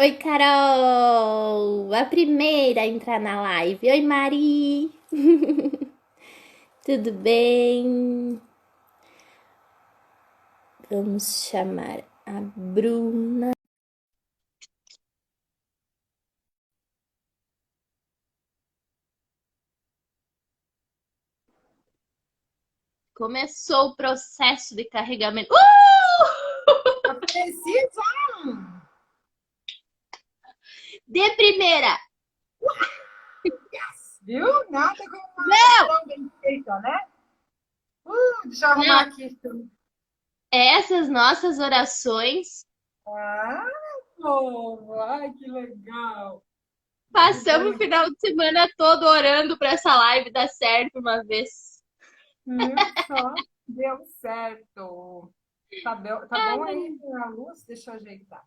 Oi, Carol! A primeira a entrar na live. Oi, Mari! Tudo bem? Vamos chamar a Bruna. Começou o processo de carregamento. Precisa? De primeira! Viu? Nada como uma Não! oração bem feita, né? Deixa eu arrumar Não! aqui. Essas nossas orações. Ah, povo, ai, que legal. Que Passamos o bom. final de semana todo orando para essa live dar certo uma vez. Só deu certo. Tá bom aí a luz? Deixa eu ajeitar.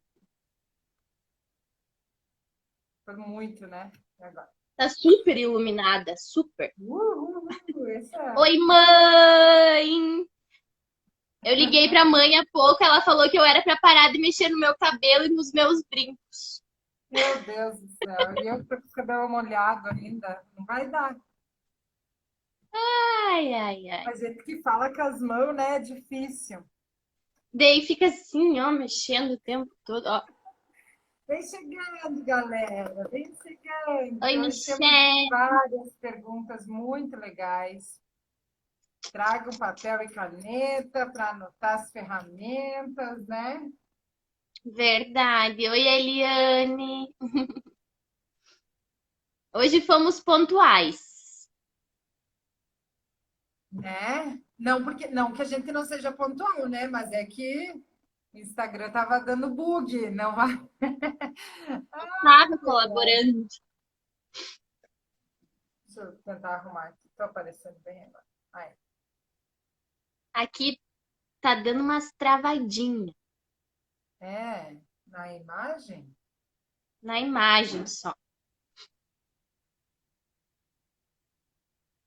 Foi muito, né? Agora. Tá super iluminada, super. Essa... Oi, mãe! Eu liguei pra mãe há pouco, ela falou que eu era pra parar de mexer no meu cabelo e nos meus brincos. Meu Deus do céu. E eu tô com o cabelo molhado ainda. Não vai dar. Ai, ai, ai. A gente que fala com as mãos, né? É difícil. Daí fica assim, ó, mexendo o tempo todo, ó. Vem chegando, galera, vem chegando, Oi, que hoje temos Michelle. várias perguntas muito legais. Traga um papel e caneta para anotar as ferramentas, né? Verdade. Oi, Eliane. Hoje fomos pontuais. Né? Não, porque não que a gente não seja pontual, né? Mas é que o Instagram tava dando bug, não vai. Tava colaborando. Deixa eu tentar arrumar aqui. Tô aparecendo bem agora. Aí. Aqui tá dando umas travadinhas É, na imagem? na imagem só.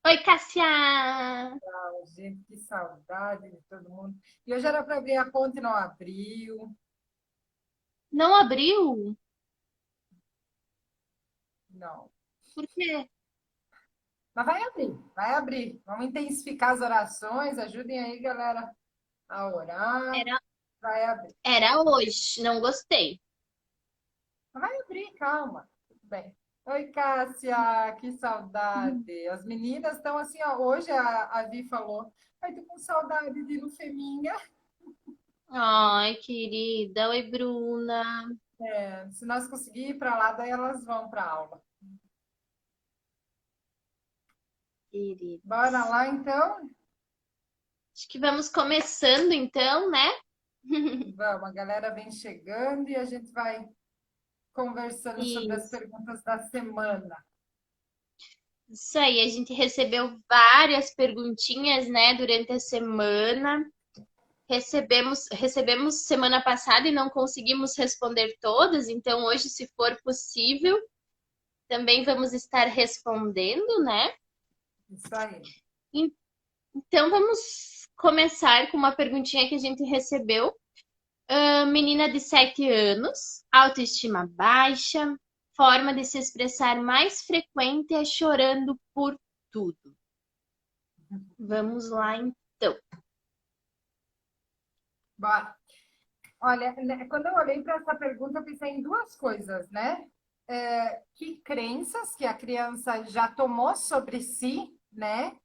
Oi, Cássia. Ai, gente, que saudade de todo mundo. E hoje era para abrir a conta e não abriu. Não abriu? Não. Por quê? Mas vai abrir, vai abrir. Vamos intensificar as orações. Ajudem aí, galera, a orar. Era, Vai abrir. era hoje. Não gostei. Mas vai abrir, calma. Tudo bem. Oi, Cássia, que saudade. As meninas estão assim, ó. Hoje a Vi falou: ai, tô com saudade de ir no Feminha. Ai, querida. Oi, Bruna. É, se nós conseguir ir para lá, daí elas vão para aula. Bora Queridas. lá, então? Acho que vamos começando então, né? Vamos, a galera vem chegando e a gente vai conversando sobre as Isso. perguntas da semana. Isso aí, a gente recebeu várias perguntinhas, né, durante a semana. Recebemos semana passada e não conseguimos responder todas, então hoje, se for possível, também vamos estar respondendo, né? Isso aí. Então vamos começar com uma perguntinha que a gente recebeu. Menina de 7 anos, autoestima baixa, forma de se expressar mais frequente é chorando por tudo. Vamos lá, então. Bora. Olha, né, quando eu olhei para essa pergunta, eu pensei em duas coisas, né? Que crenças que a criança já tomou sobre si, né?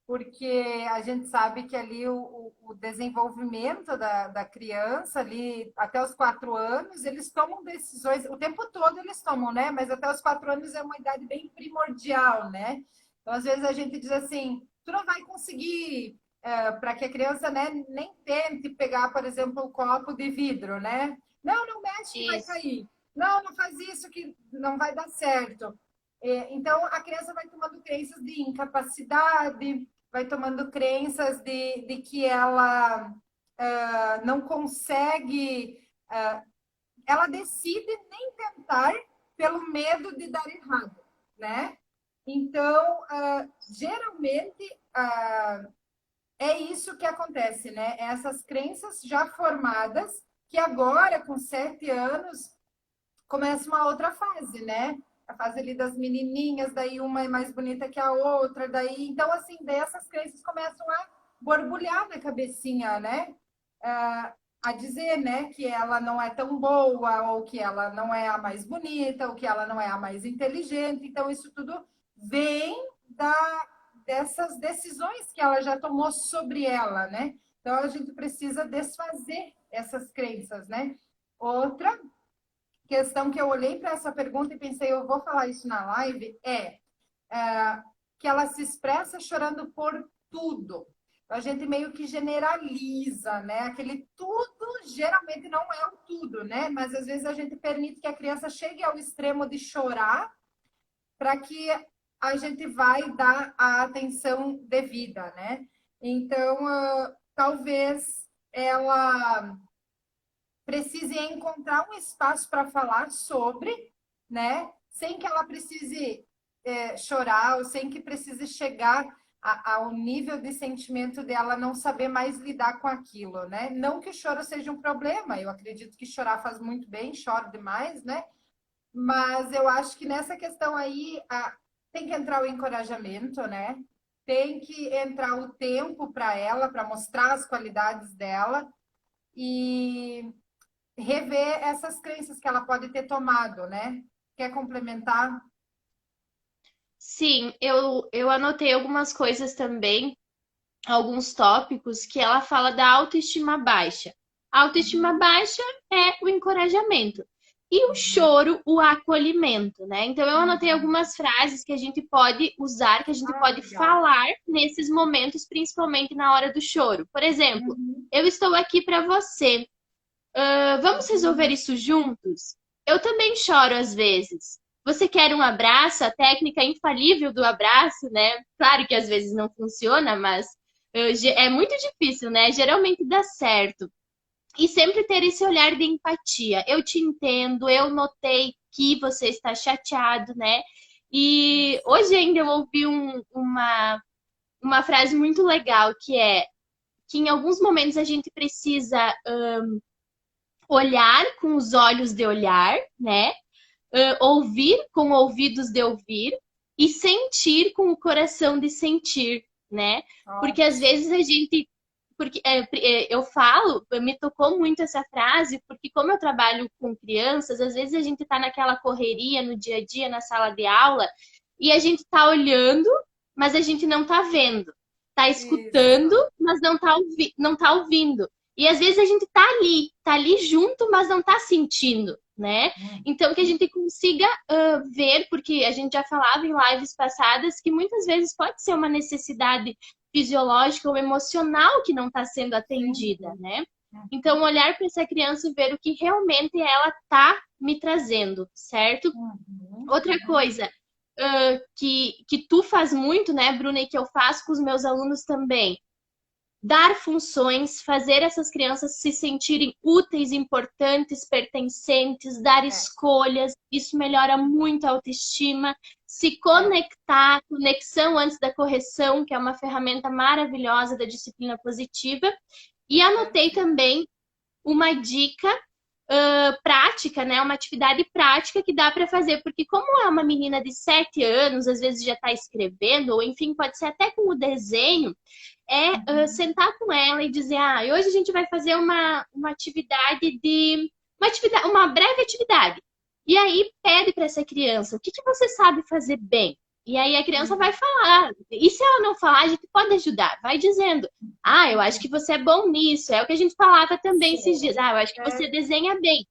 Porque a gente sabe que ali o desenvolvimento da criança, ali até os 4 anos, eles tomam decisões, o tempo todo eles tomam, né? Mas até os 4 anos é uma idade bem primordial, né? Então, às vezes a gente diz assim, tu não vai conseguir, para que a criança, né, nem tente pegar, por exemplo, o copo de vidro, né? Não, não mexe que vai Isso. cair. Não, não faz isso que não vai dar certo. Então, a criança vai tomando crenças de incapacidade, vai tomando crenças de que ela não consegue, ela decide nem tentar pelo medo de dar errado, né? Então, geralmente, é isso que acontece, né? Essas crenças já formadas, que agora, com 7 anos, começa uma outra fase, né? A fase ali das menininhas, daí uma é mais bonita que a outra, daí, então assim, dessas crenças começam a borbulhar na cabecinha, né? A dizer, né, que ela não é tão boa, ou que ela não é a mais bonita, ou que ela não é a mais inteligente. Então, isso tudo vem dessas decisões que ela já tomou sobre ela, né? Então, a gente precisa desfazer essas crenças, né? Outra questão que eu olhei para essa pergunta e pensei, eu vou falar isso na live, que ela se expressa chorando por tudo. A gente meio que generaliza, né? Aquele tudo geralmente não é o tudo, né? Mas às vezes a gente permite que a criança chegue ao extremo de chorar para que a gente vai dar a atenção devida, né? Então, talvez ela precise encontrar um espaço para falar sobre, né? Sem que ela precise chorar, ou sem que precise chegar ao nível de sentimento dela não saber mais lidar com aquilo, né? Não que o choro seja um problema, eu acredito que chorar faz muito bem, choro demais, né? Mas eu acho que nessa questão aí tem que entrar o encorajamento, né? Tem que entrar o tempo para ela, para mostrar as qualidades dela e rever essas crenças que ela pode ter tomado, né? Quer complementar? Sim, eu anotei algumas coisas também, alguns tópicos que ela fala da autoestima baixa. A autoestima Uhum, baixa é o encorajamento. E o uhum, choro, o acolhimento, né? Então eu anotei uhum. algumas frases que a gente pode usar, que a gente Ah, pode legal. falar nesses momentos, principalmente na hora do choro. Por exemplo, Uhum, eu estou aqui para você. Vamos resolver uhum. isso juntos? Eu também choro às vezes. Você quer um abraço? A técnica infalível do abraço, né? Claro que às vezes não funciona, mas é muito difícil, né? Geralmente dá certo. E sempre ter esse olhar de empatia. Eu te entendo, eu notei que você está chateado, né? E Isso. hoje ainda eu ouvi uma frase muito legal que é que em alguns momentos a gente precisa olhar com os olhos de olhar, né? Ouvir com ouvidos de ouvir e sentir com o coração de sentir, né? Porque às Ótimo. vezes a gente. Porque eu falo, me tocou muito essa frase, porque como eu trabalho com crianças, às vezes a gente tá naquela correria no dia a dia, na sala de aula, e a gente tá olhando, mas a gente não tá vendo. Tá escutando, Isso. mas não tá ouvindo. E às vezes a gente tá ali junto, mas não tá sentindo, né? Uhum. Então, que a gente consiga ver, porque a gente já falava em lives passadas que muitas vezes pode ser uma necessidade fisiológica ou emocional que não está sendo Sim. atendida, né? Então, olhar para essa criança e ver o que realmente ela está me trazendo, certo? Uhum, Outra uhum. coisa que tu faz muito, né, Bruna, e que eu faço com os meus alunos também, dar funções, fazer essas crianças se sentirem úteis, importantes, pertencentes, dar É, escolhas, isso melhora muito a autoestima. Se é. conectar, conexão antes da correção, que é uma ferramenta maravilhosa da disciplina positiva. E anotei Perfeito. também uma dica prática, né? Uma atividade prática que dá para fazer, porque como é uma menina de 7 anos, às vezes já está escrevendo, ou enfim, pode ser até com o desenho, Uhum. sentar com ela e dizer, hoje a gente vai fazer uma atividade uma breve atividade. E aí pede para essa criança, o que que você sabe fazer bem? E aí a criança vai Isso. falar. E se ela não falar, a gente pode ajudar. Vai dizendo, eu acho que você é bom nisso. É o que a gente falava também esses dias. Sim. Eu acho que você É desenha bem.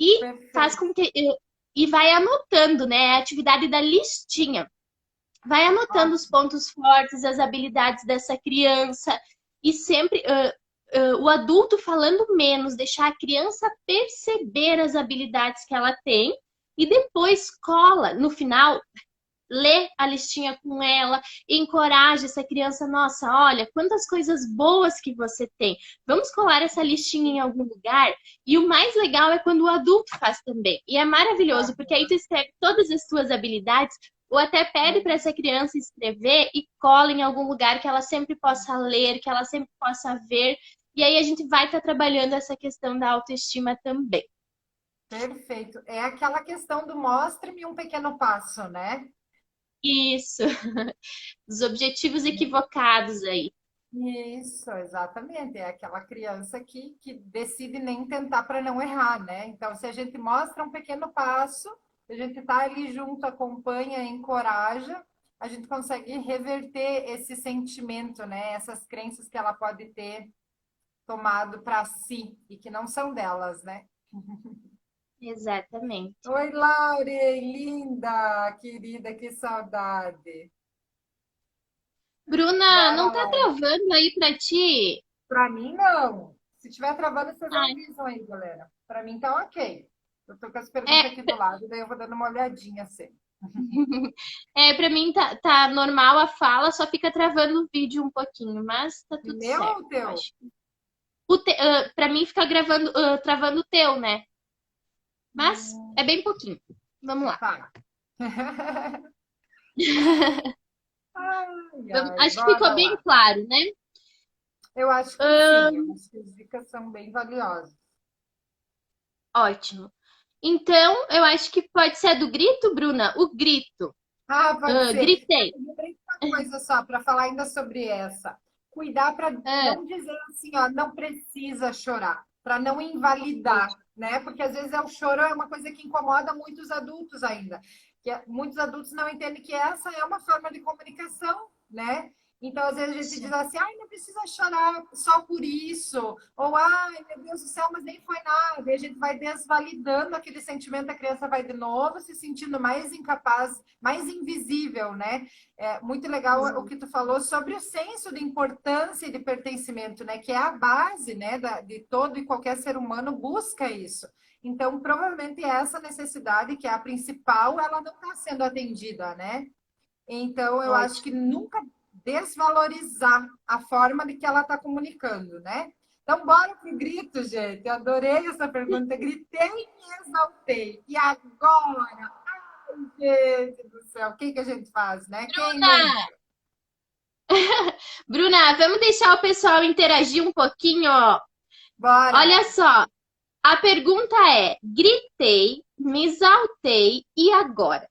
E faz perfeito. com que. E vai anotando, né? A atividade da listinha. Vai anotando os Ótimo. pontos fortes, as habilidades dessa criança. E sempre o adulto falando menos, deixar a criança perceber as habilidades que ela tem. E depois cola. No final, lê a listinha com ela, encoraja essa criança. Nossa, olha, quantas coisas boas que você tem. Vamos colar essa listinha em algum lugar? E o mais legal é quando o adulto faz também. E é maravilhoso, porque aí tu escreve todas as tuas habilidades, ou até pede para essa criança escrever e cola em algum lugar que ela sempre possa ler, que ela sempre possa ver. E aí a gente vai estar trabalhando essa questão da autoestima também. Perfeito. É aquela questão do mostre-me um pequeno passo, né? Isso, os objetivos equivocados aí. Isso, exatamente. É aquela criança que decide nem tentar para não errar, né? Então, se a gente mostra um pequeno passo, a gente está ali junto, acompanha, encoraja, a gente consegue reverter esse sentimento, né? Essas crenças que ela pode ter tomado para si e que não são delas, né? Exatamente. Oi, Laure, linda, querida, que saudade. Bruna, Bora não tá lá. travando aí pra ti? Para mim, não. Se tiver travando, vocês Ai, avisam aí, galera. Para mim, tá ok. Eu tô com as é, perguntas aqui do lado, daí eu vou dando uma olhadinha assim. pra mim tá normal a fala, só fica travando o vídeo um pouquinho, mas tá tudo Meu certo, ou eu teu? acho. Pra mim fica gravando, travando o teu, né? Mas é bem pouquinho. Vamos lá. Tá. Ai, ai, Acho que ficou bora bem lá. claro, né? Eu acho que sim. Eu acho que as dicas são bem valiosas. Ótimo. Então, eu acho que pode ser do grito, Bruna? O grito. Ah, pode ser. Gritei. Eu lembrei de uma coisa só para falar ainda sobre essa. Cuidar para Ah, não dizer assim, ó, não precisa chorar, para não invalidar, né? Porque às vezes o choro é uma coisa que incomoda muitos adultos ainda. Muitos adultos não entendem que essa é uma forma de comunicação, né? Então, às vezes a gente diz sim. assim, ai, não precisa chorar só por isso. Ou, ai, meu Deus do céu, mas nem foi nada. E a gente vai desvalidando aquele sentimento, a criança vai de novo se sentindo mais incapaz, mais invisível, né? É muito legal o que tu falou sobre o senso de importância e de pertencimento, né? Que é a base, né, de todo e qualquer ser humano busca isso. Então, provavelmente essa necessidade, que é a principal, ela não está sendo atendida, né? Então, eu acho que Ótimo. nunca desvalorizar a forma de que ela está comunicando, né? Então, bora pro grito, gente. Eu adorei essa pergunta. Gritei e me exaltei. E agora? Ai, gente do céu, o que que a gente faz, né? Quem Bruna, lembra? Bruna, vamos deixar o pessoal interagir um pouquinho, ó. Bora. Olha só, a pergunta é: gritei, me exaltei e agora?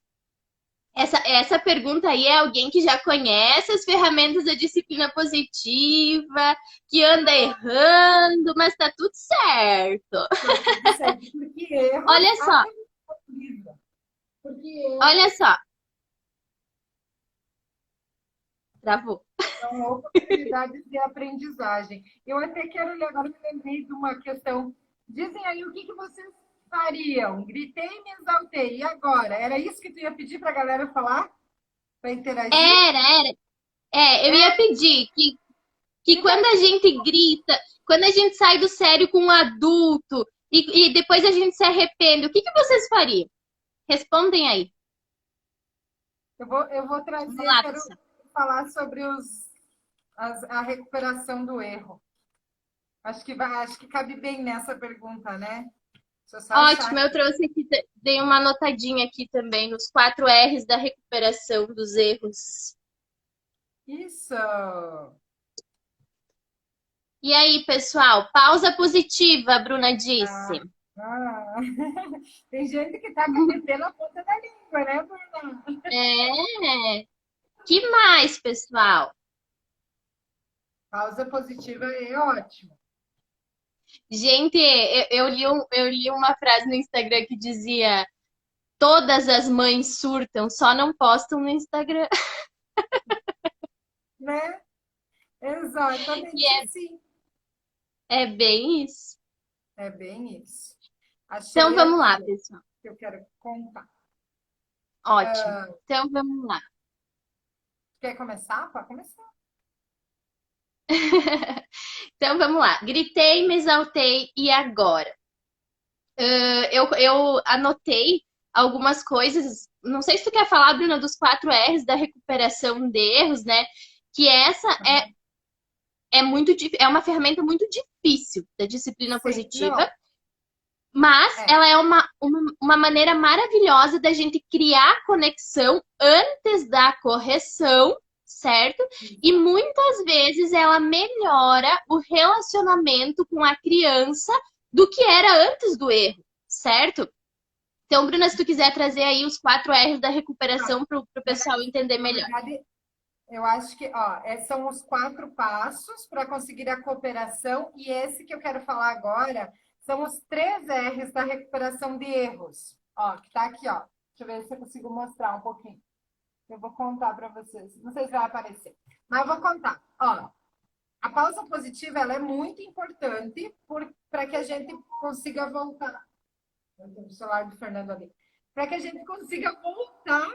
Essa pergunta aí é alguém que já conhece as ferramentas da disciplina positiva, que anda errando, mas tá tudo certo. Tá tudo certo. Porque erros Olha só, aprendizam. Porque olha erros só. Travou. são oportunidades de aprendizagem. Eu até quero ler, agora me lembrei de uma questão. Dizem aí o que que vocês fariam. Gritei e me exaltei. E agora? Era isso que tu ia pedir para a galera falar? Para interagir? Era. Eu ia É, pedir que fica quando a gente grita, quando a gente sai do sério com um adulto e depois a gente se arrepende, o que vocês fariam? Respondem aí. eu vou Vamos trazer, lá, quero pessoal. falar sobre a recuperação do erro. Acho que cabe bem nessa pergunta, né? Deixa eu só achar Ótimo, eu aqui. trouxe aqui, dei uma anotadinha aqui também nos 4 R's da recuperação dos erros. Isso! E aí, pessoal, pausa positiva, a Bruna disse. Ah, ah. Tem gente que tá com a TT na ponta da língua, né, Bruna? É. Que mais, pessoal? Pausa positiva é ótimo. Gente, eu li uma frase no Instagram que dizia: todas as mães surtam, só não postam no Instagram. Né? E Exatamente assim. é bem isso. É bem isso. Então Achei vamos lá, aqui pessoal. que eu quero contar. Ótimo. Então vamos lá. Quer começar? Pode começar. Então vamos lá. Gritei, me exaltei e agora? Eu anotei algumas coisas. Não sei se tu quer falar, Bruna, dos 4 R's da recuperação de erros, né? Que essa Uhum. é uma ferramenta muito difícil da disciplina Sim, positiva, não. mas É. ela é uma maneira maravilhosa da gente criar conexão antes da correção, certo? E Isso. muitas vezes ela melhora o relacionamento com a criança do que era antes do erro, certo? Então, Bruna, se tu quiser trazer aí os 4 R's da recuperação para o pessoal entender Na melhor. verdade, eu acho que, ó, esses são os 4 passos para conseguir a cooperação, e esse que eu quero falar agora são os 3 R's da recuperação de erros. Ó, que tá aqui, ó. Deixa eu ver se eu consigo mostrar um pouquinho. Eu vou contar para vocês. Não sei se vai aparecer, mas eu vou contar. Ó, a pausa positiva, ela é muito importante para que a gente consiga voltar. Eu tenho o celular do Fernando ali. Para que a gente consiga voltar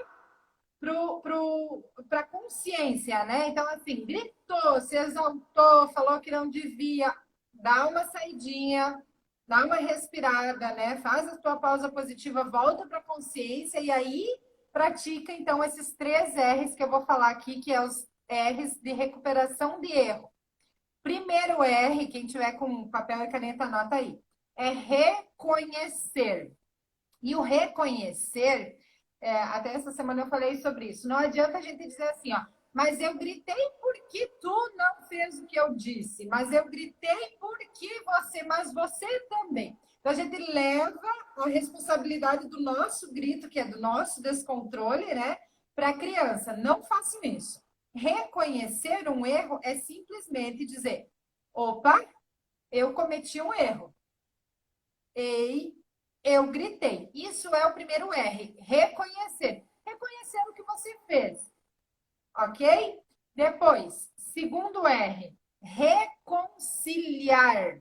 para a consciência, né? Então, assim, gritou, se exaltou, falou que não devia, dá uma saidinha, dá uma respirada, né? Faz a tua pausa positiva, volta para a consciência e aí pratica, então, esses 3 R's que eu vou falar aqui, que é os R's de recuperação de erro. Primeiro R, quem tiver com papel e caneta, anota aí, é reconhecer. E o reconhecer, até essa semana eu falei sobre isso. Não adianta a gente dizer assim, ó, mas eu gritei porque tu não fez o que eu disse, mas eu gritei porque você, mas você também. Então a gente leva a responsabilidade do nosso grito, que é do nosso descontrole, né, para a criança. Não façam isso. Reconhecer um erro é simplesmente dizer: opa, eu cometi um erro. Ei, eu gritei. Isso é o primeiro R, reconhecer. Reconhecer o que você fez, ok? Depois, segundo R, reconciliar.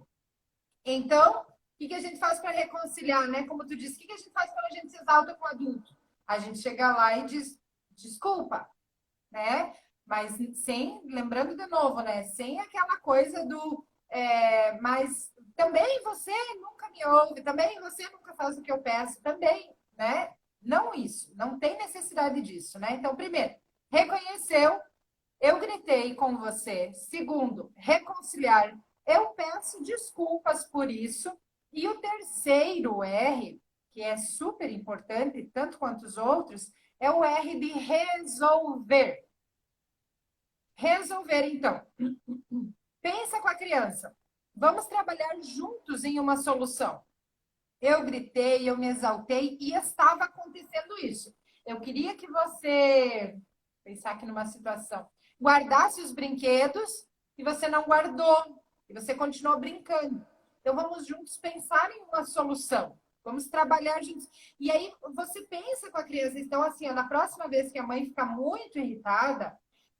Então, o que a gente faz para reconciliar, né? Como tu disse, o que a gente faz quando a gente se exalta com o adulto? A gente chega lá e diz, desculpa, né? Mas sem, lembrando de novo, né? Sem aquela coisa do mas também você nunca me ouve, também você nunca faz o que eu peço, também, né? Não isso, não tem necessidade disso, né? Então, primeiro, reconheceu, eu gritei com você. Segundo, reconciliar, eu peço desculpas por isso. E o terceiro R, que é super importante, tanto quanto os outros, é o R de resolver. Resolver, então. Pensa com a criança. Vamos trabalhar juntos em uma solução. Eu gritei, eu me exaltei e estava acontecendo isso. Eu queria que você, pensar aqui numa situação, guardasse os brinquedos e você não guardou, e você continuou brincando. Então vamos juntos pensar em uma solução. Vamos trabalhar juntos. E aí você pensa com a criança. Então, assim, ó, na próxima vez que a mãe ficar muito irritada,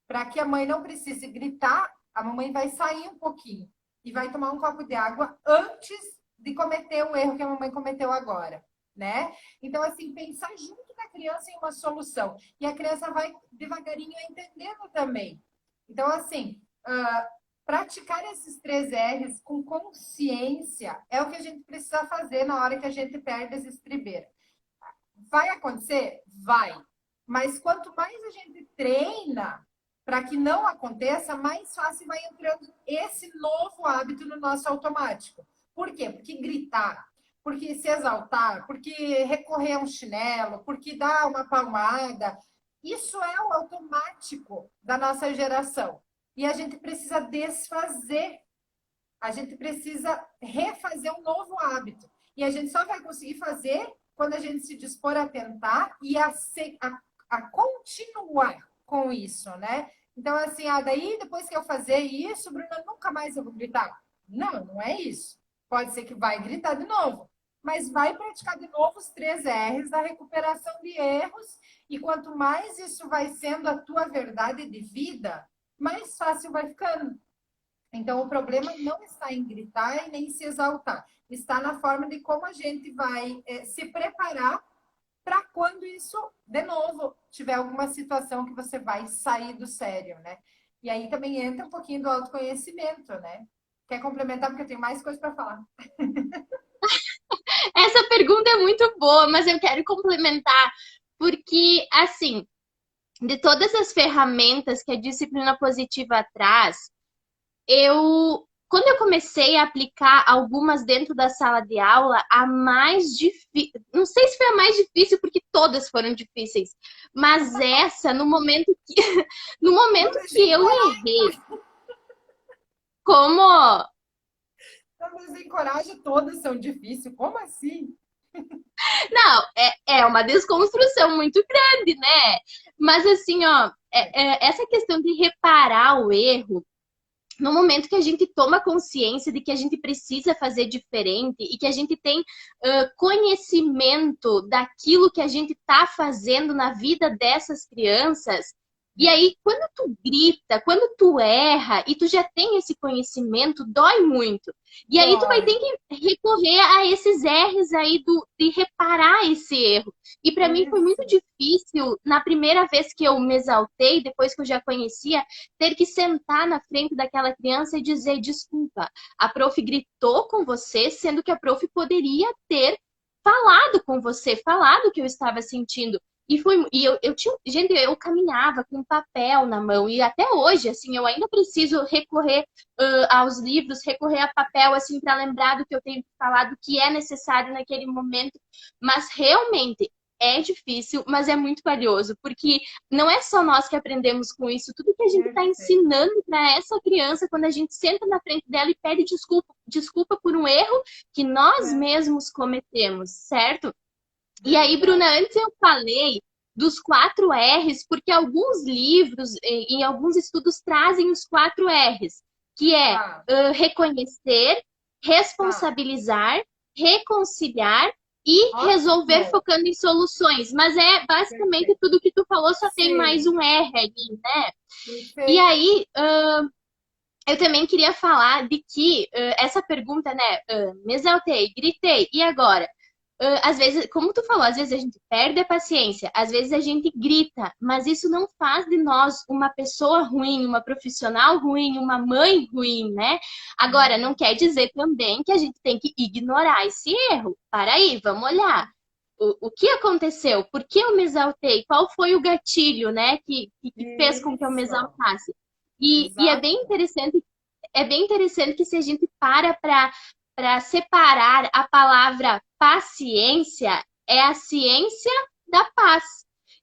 para que a mãe não precise gritar, a mamãe vai sair um pouquinho e vai tomar um copo de água antes de cometer o erro que a mamãe cometeu agora, né? Então, assim, pensar junto com a criança em uma solução. E a criança vai devagarinho entendendo também. Então, assim, praticar esses 3 R's com consciência é o que a gente precisa fazer na hora que a gente perde as estribeiras. Vai acontecer? Vai. Mas quanto mais a gente treina para que não aconteça, mais fácil vai entrando esse novo hábito no nosso automático. Por quê? Porque gritar, porque se exaltar, porque recorrer a um chinelo, porque dar uma palmada, isso é o automático da nossa geração. E a gente precisa desfazer, a gente precisa refazer um novo hábito. E a gente só vai conseguir fazer quando a gente se dispor a tentar e a continuar com isso, né? Então, assim, daí depois que eu fazer isso, Bruna, nunca mais eu vou gritar. Não, não é isso. Pode ser que vai gritar de novo, mas vai praticar de novo os 3 R's da recuperação de erros, e quanto mais isso vai sendo a tua verdade de vida, mais fácil vai ficando. Então, o problema não está em gritar e nem se exaltar, está na forma de como a gente vai se preparar para quando isso, de novo, tiver alguma situação que você vai sair do sério, né? E aí também entra um pouquinho do autoconhecimento, né? Quer complementar? Porque eu tenho mais coisa para falar. Essa pergunta é muito boa, mas eu quero complementar, porque, assim, de todas as ferramentas que a disciplina positiva traz, quando eu comecei a aplicar algumas dentro da sala de aula, a mais difícil, não sei se foi a mais difícil, porque todas foram difíceis, mas essa, no momento que eu errei, como Então, desencoraja, todas são difíceis. Como assim? Não, é uma desconstrução muito grande, né? Mas assim, ó, essa questão de reparar o erro, no momento que a gente toma consciência de que a gente precisa fazer diferente e que a gente tem conhecimento daquilo que a gente está fazendo na vida dessas crianças, e aí quando tu grita, quando tu erra e tu já tem esse conhecimento, dói muito. E aí tu vai Dói. ter que recorrer a esses erros aí de reparar esse erro. E para mim foi muito Isso. difícil, na primeira vez que eu me exaltei, depois que eu já conhecia, ter que sentar na frente daquela criança e dizer: desculpa, a prof gritou com você, sendo que a prof poderia ter falado com você, falado o que eu estava sentindo. E eu tinha, gente, eu caminhava com um papel na mão, e até hoje, assim, eu ainda preciso recorrer aos livros, recorrer a papel, assim, para lembrar do que eu tenho que falar, do que é necessário naquele momento. Mas realmente é difícil, mas é muito valioso, porque não é só nós que aprendemos com isso, tudo que a gente está Perfeito. ensinando para essa criança, quando a gente senta na frente dela e pede desculpa, desculpa por um erro que nós É, mesmos cometemos, certo? E aí, Bruna, verdade. antes eu falei dos 4 R's, porque alguns livros e alguns estudos trazem os 4 R's, que é Tá, reconhecer, tá. responsabilizar, reconciliar e resolver Ótimo. focando em soluções. Mas é basicamente Perfeito. tudo que tu falou, só tem mais Sim, um R ali, né? E perfeito. aí, eu também queria falar de que essa pergunta, né? Me exaltei, gritei, e agora? Às vezes, como tu falou, às vezes a gente perde a paciência, às vezes a gente grita, mas isso não faz de nós uma pessoa ruim, uma profissional ruim, uma mãe ruim, né? Agora, não quer dizer também que a gente tem que ignorar esse erro. Para aí, vamos olhar. O que aconteceu? Por que eu me exaltei? Qual foi o gatilho, né, que fez com que eu me Isso, exaltasse? E exato. é bem interessante que se a gente para separar a palavra paciência, é a ciência da paz.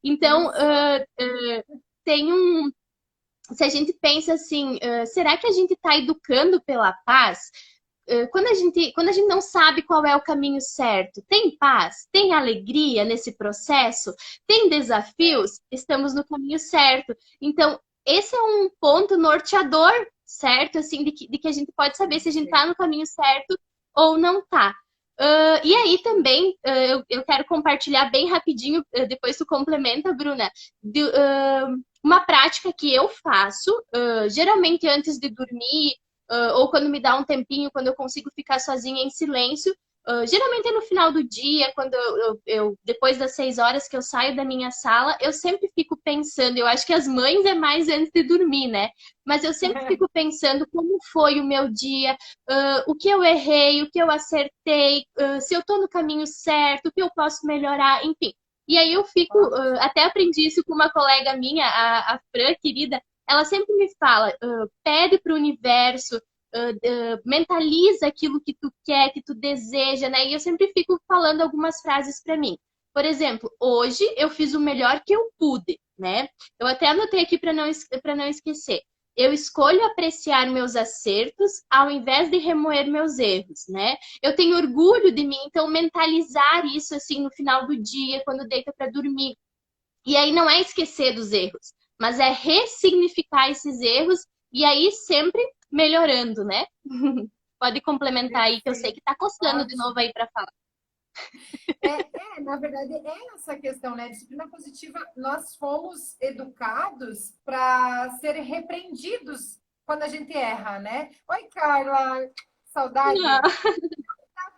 Então, Isso. tem um. Se a gente pensa assim, será que a gente está educando pela paz? Quando a gente não sabe qual é o caminho certo, tem paz? Tem alegria nesse processo? Tem É, desafios? Estamos no caminho certo. Então, esse é um ponto norteador, certo? Assim, de que a gente pode saber se a gente está perfeito. no caminho certo ou não está. E aí também, eu quero compartilhar bem rapidinho, depois tu complementa, Bruna, uma prática que eu faço, geralmente antes de dormir, ou quando me dá um tempinho, quando eu consigo ficar sozinha em silêncio. Geralmente é no final do dia, quando depois das 6 horas que eu saio da minha sala, eu sempre fico pensando, eu acho que as mães é mais antes de dormir, né? Mas eu sempre fico pensando como foi o meu dia, o que eu errei, o que eu acertei, se eu tô no caminho certo, o que eu posso melhorar, enfim. E aí eu fico, Ótimo. até aprendi isso com uma colega minha, a Fran, querida, ela sempre me fala, pede para o universo, mentaliza aquilo que tu quer, que tu deseja, né? E eu sempre fico falando algumas frases para mim. Por exemplo, hoje eu fiz o melhor que eu pude, né? Eu até anotei aqui para não esquecer. Eu escolho apreciar meus acertos ao invés de remoer meus erros, né? Eu tenho orgulho de mim, então mentalizar isso assim no final do dia, quando deita para dormir. E aí não é esquecer dos erros, mas é ressignificar esses erros e aí sempre melhorando, né? Pode complementar aí, que eu sei Perfeito. que tá coçando de novo Ótimo. aí para falar. Na verdade, é essa questão, né? Disciplina positiva, nós fomos educados para serem repreendidos quando a gente erra, né? Oi, Carla, saudade. Na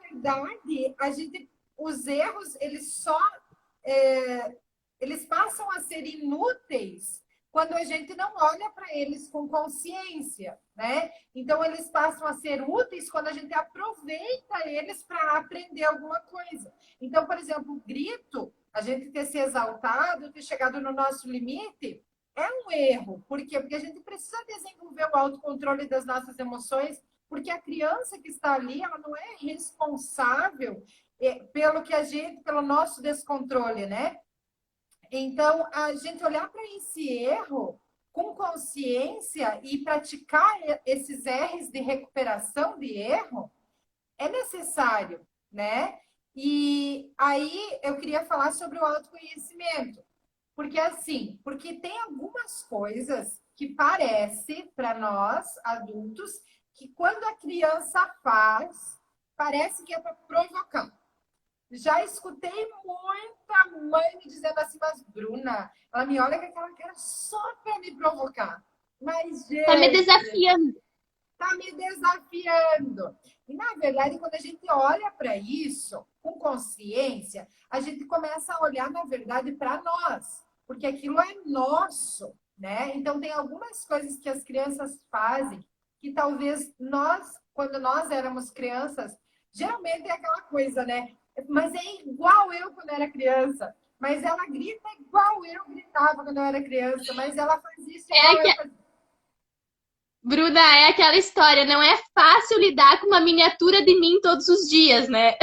verdade, os erros, eles passam a ser inúteis quando a gente não olha para eles com consciência, né? Então eles passam a ser úteis quando a gente aproveita eles para aprender alguma coisa. Então, por exemplo, o grito, a gente ter se exaltado, ter chegado no nosso limite, é um erro. Por quê? Porque a gente precisa desenvolver o autocontrole das nossas emoções, porque a criança que está ali, ela não é responsável pelo nosso descontrole, né? Então, a gente olhar para esse erro com consciência e praticar esses R's de recuperação de erro é necessário, né? E aí eu queria falar sobre o autoconhecimento. Porque assim, porque tem algumas coisas que parece para nós adultos que quando a criança faz, parece que é para provocar. Já escutei muita mãe me dizendo assim, mas Bruna, ela me olha com aquela cara só para me provocar. Mas, Tá me gente, desafiando. tá me desafiando. E, na verdade, quando a gente olha para isso com consciência, a gente começa a olhar, na verdade, para nós, porque aquilo é nosso, né? Então, tem algumas coisas que as crianças fazem que talvez nós, quando nós éramos crianças, geralmente é aquela coisa, né? Mas é igual eu quando era criança. Mas ela grita igual eu gritava quando eu era criança. Mas ela faz isso É igual eu que, fazia. Bruna, é aquela história, não é fácil lidar com uma miniatura de mim todos os dias, né?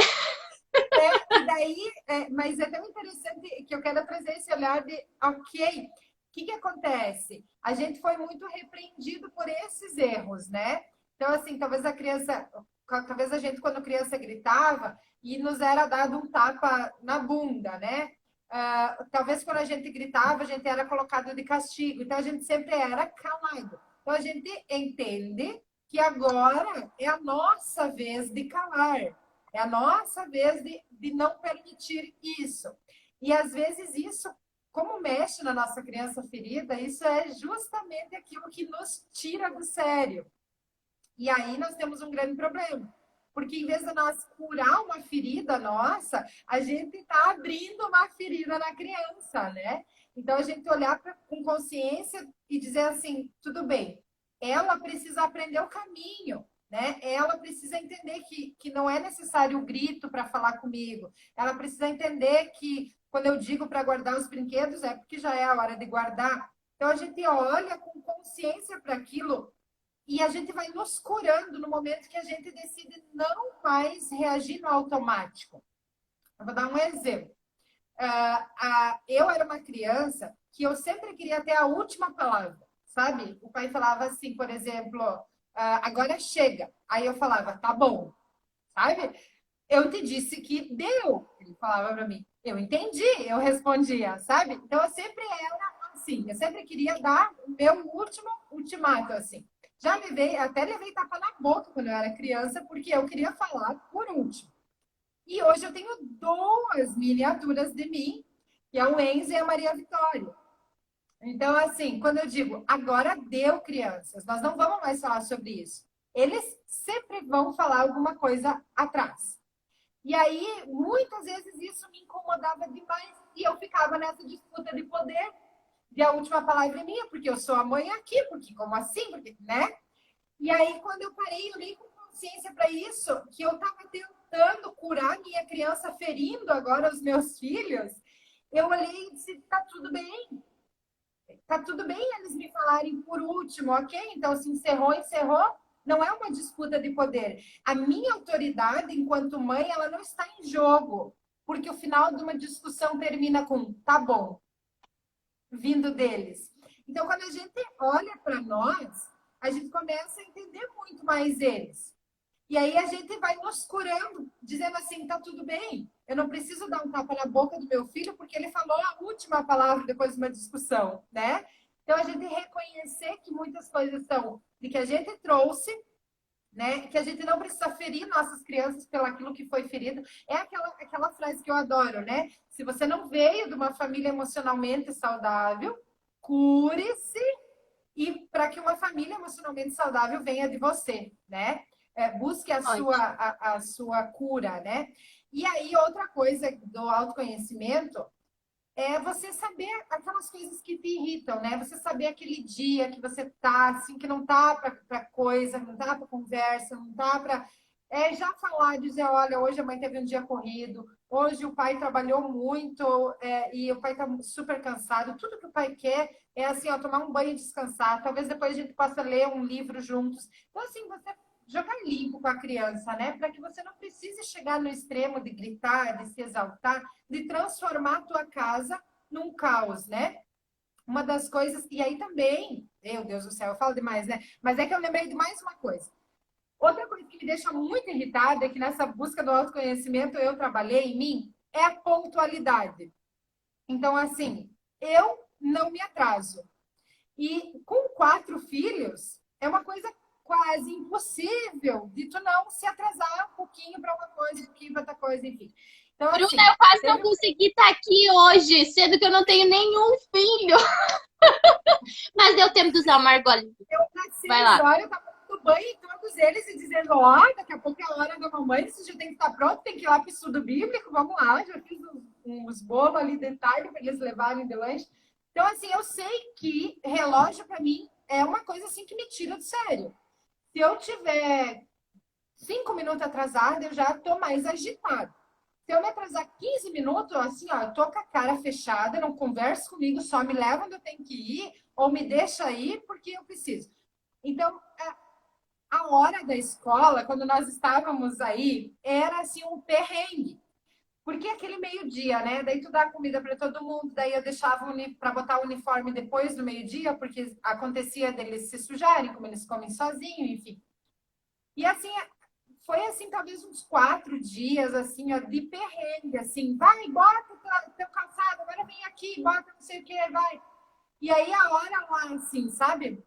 E daí, mas é tão interessante que eu quero trazer esse olhar de, ok, o que acontece? A gente foi muito repreendido por esses erros, né? Então, assim, talvez a gente, quando criança, gritava e nos era dado um tapa na bunda, né? Talvez quando a gente gritava, a gente era colocado de castigo, então a gente sempre era calado. Então, a gente entende que agora é a nossa vez de calar. É a nossa vez de não permitir isso. E às vezes isso, como mexe na nossa criança ferida, isso é justamente aquilo que nos tira do sério. E aí nós temos um grande problema. Porque em vez de nós curar uma ferida nossa, a gente está abrindo uma ferida na criança, né? Então a gente olhar com consciência e dizer assim, tudo bem, ela precisa aprender o caminho, né? Ela precisa entender que não é necessário o grito para falar comigo. Ela precisa entender que quando eu digo para guardar os brinquedos é porque já é a hora de guardar. Então a gente olha com consciência para aquilo e a gente vai nos curando no momento que a gente decide não mais reagir no automático. Eu vou dar um exemplo. Eu era uma criança que eu sempre queria ter a última palavra, sabe? O pai falava assim, por exemplo, agora chega. Aí eu falava, tá bom, sabe? Eu te disse que deu. Ele falava para mim, eu entendi, eu respondia, sabe? Então eu sempre era assim, eu sempre queria dar o meu último ultimato, assim. Até levei tapa na boca quando eu era criança, porque eu queria falar por último. E hoje eu tenho duas miniaturas de mim, que é o Enzo e a Maria Vitória. Então, assim, quando eu digo agora deu, crianças, nós não vamos mais falar sobre isso. Eles sempre vão falar alguma coisa atrás. E aí, muitas vezes, isso me incomodava demais. E eu ficava nessa disputa de poder. E a última palavra é minha, porque eu sou a mãe aqui, porque como assim? Porque, né? E aí, quando eu parei, eu olhei com consciência para isso, que eu estava tentando curar minha criança, ferindo agora os meus filhos. Eu olhei e disse: tá tudo bem. Tá tudo bem eles me falarem por último, ok? Então, se encerrou, encerrou. Não é uma disputa de poder. A minha autoridade, enquanto mãe, ela não está em jogo. Porque o final de uma discussão termina com tá bom, vindo deles. Então, quando a gente olha para nós, a gente começa a entender muito mais eles. E aí a gente vai nos curando, dizendo assim, tá tudo bem, eu não preciso dar um tapa na boca do meu filho porque ele falou a última palavra depois de uma discussão, né? Então a gente reconhecer que muitas coisas são de que a gente trouxe, né? Que a gente não precisa ferir nossas crianças pelo aquilo que foi ferido. É aquela frase que eu adoro, né? Se você não veio de uma família emocionalmente saudável, cure-se e para que uma família emocionalmente saudável venha de você, né? Busque Ótimo. a sua cura, né? E aí, outra coisa do autoconhecimento é você saber aquelas coisas que te irritam, né? Você saber aquele dia que você tá assim, que não tá para coisa, não tá para conversa, não tá para já falar, dizer, olha, hoje a mãe teve um dia corrido, hoje o pai trabalhou muito e o pai tá super cansado. Tudo que o pai quer é assim, ó, tomar um banho e descansar. Talvez depois a gente possa ler um livro juntos. Então, assim, você jogar limpo com a criança, né? Para que você não precise chegar no extremo de gritar, de se exaltar, de transformar a tua casa num caos, né? Uma das coisas, e aí também, meu Deus do céu, eu falo demais, né? Mas é que eu lembrei de mais uma coisa. Outra coisa que me deixa muito irritada é que nessa busca do autoconhecimento eu trabalhei em mim é a pontualidade. Então, assim, eu não me atraso. E com 4 filhos, é uma coisa quase impossível de tu não se atrasar um pouquinho para uma coisa, um pouquinho para outra coisa, enfim. Então, Bruna, assim, eu quase não teve consegui estar aqui hoje, sendo que eu não tenho nenhum filho. Mas deu tempo de usar uma argolinha. eu às Vai 6 lá. horas, eu tava dando banho em todos eles e dizendo, ó, daqui a pouco é a hora da mamãe, você já tem que estar pronto, tem que ir lá para o estudo bíblico, vamos lá, já fiz uns bolos ali de tarde para eles levarem de lanche. Então, assim, eu sei que relógio para mim é uma coisa assim que me tira do sério. Se eu tiver 5 minutos atrasada, eu já tô mais agitada. Se eu me atrasar 15 minutos, assim, ó, eu tô com a cara fechada, não conversa comigo, só me leva onde eu tenho que ir, ou me deixa ir porque eu preciso. Então, a hora da escola, quando nós estávamos aí, era assim um perrengue. Porque aquele meio-dia, né? Daí tu dá comida para todo mundo, daí eu deixava para botar o uniforme depois do meio-dia, porque acontecia deles se sujarem, como eles comem sozinhos, enfim. E assim, foi assim, talvez uns 4 dias, assim, ó, de perrengue, assim, vai, bota o teu calçado, agora vem aqui, bota não sei o que, vai. E aí a hora lá, assim, sabe?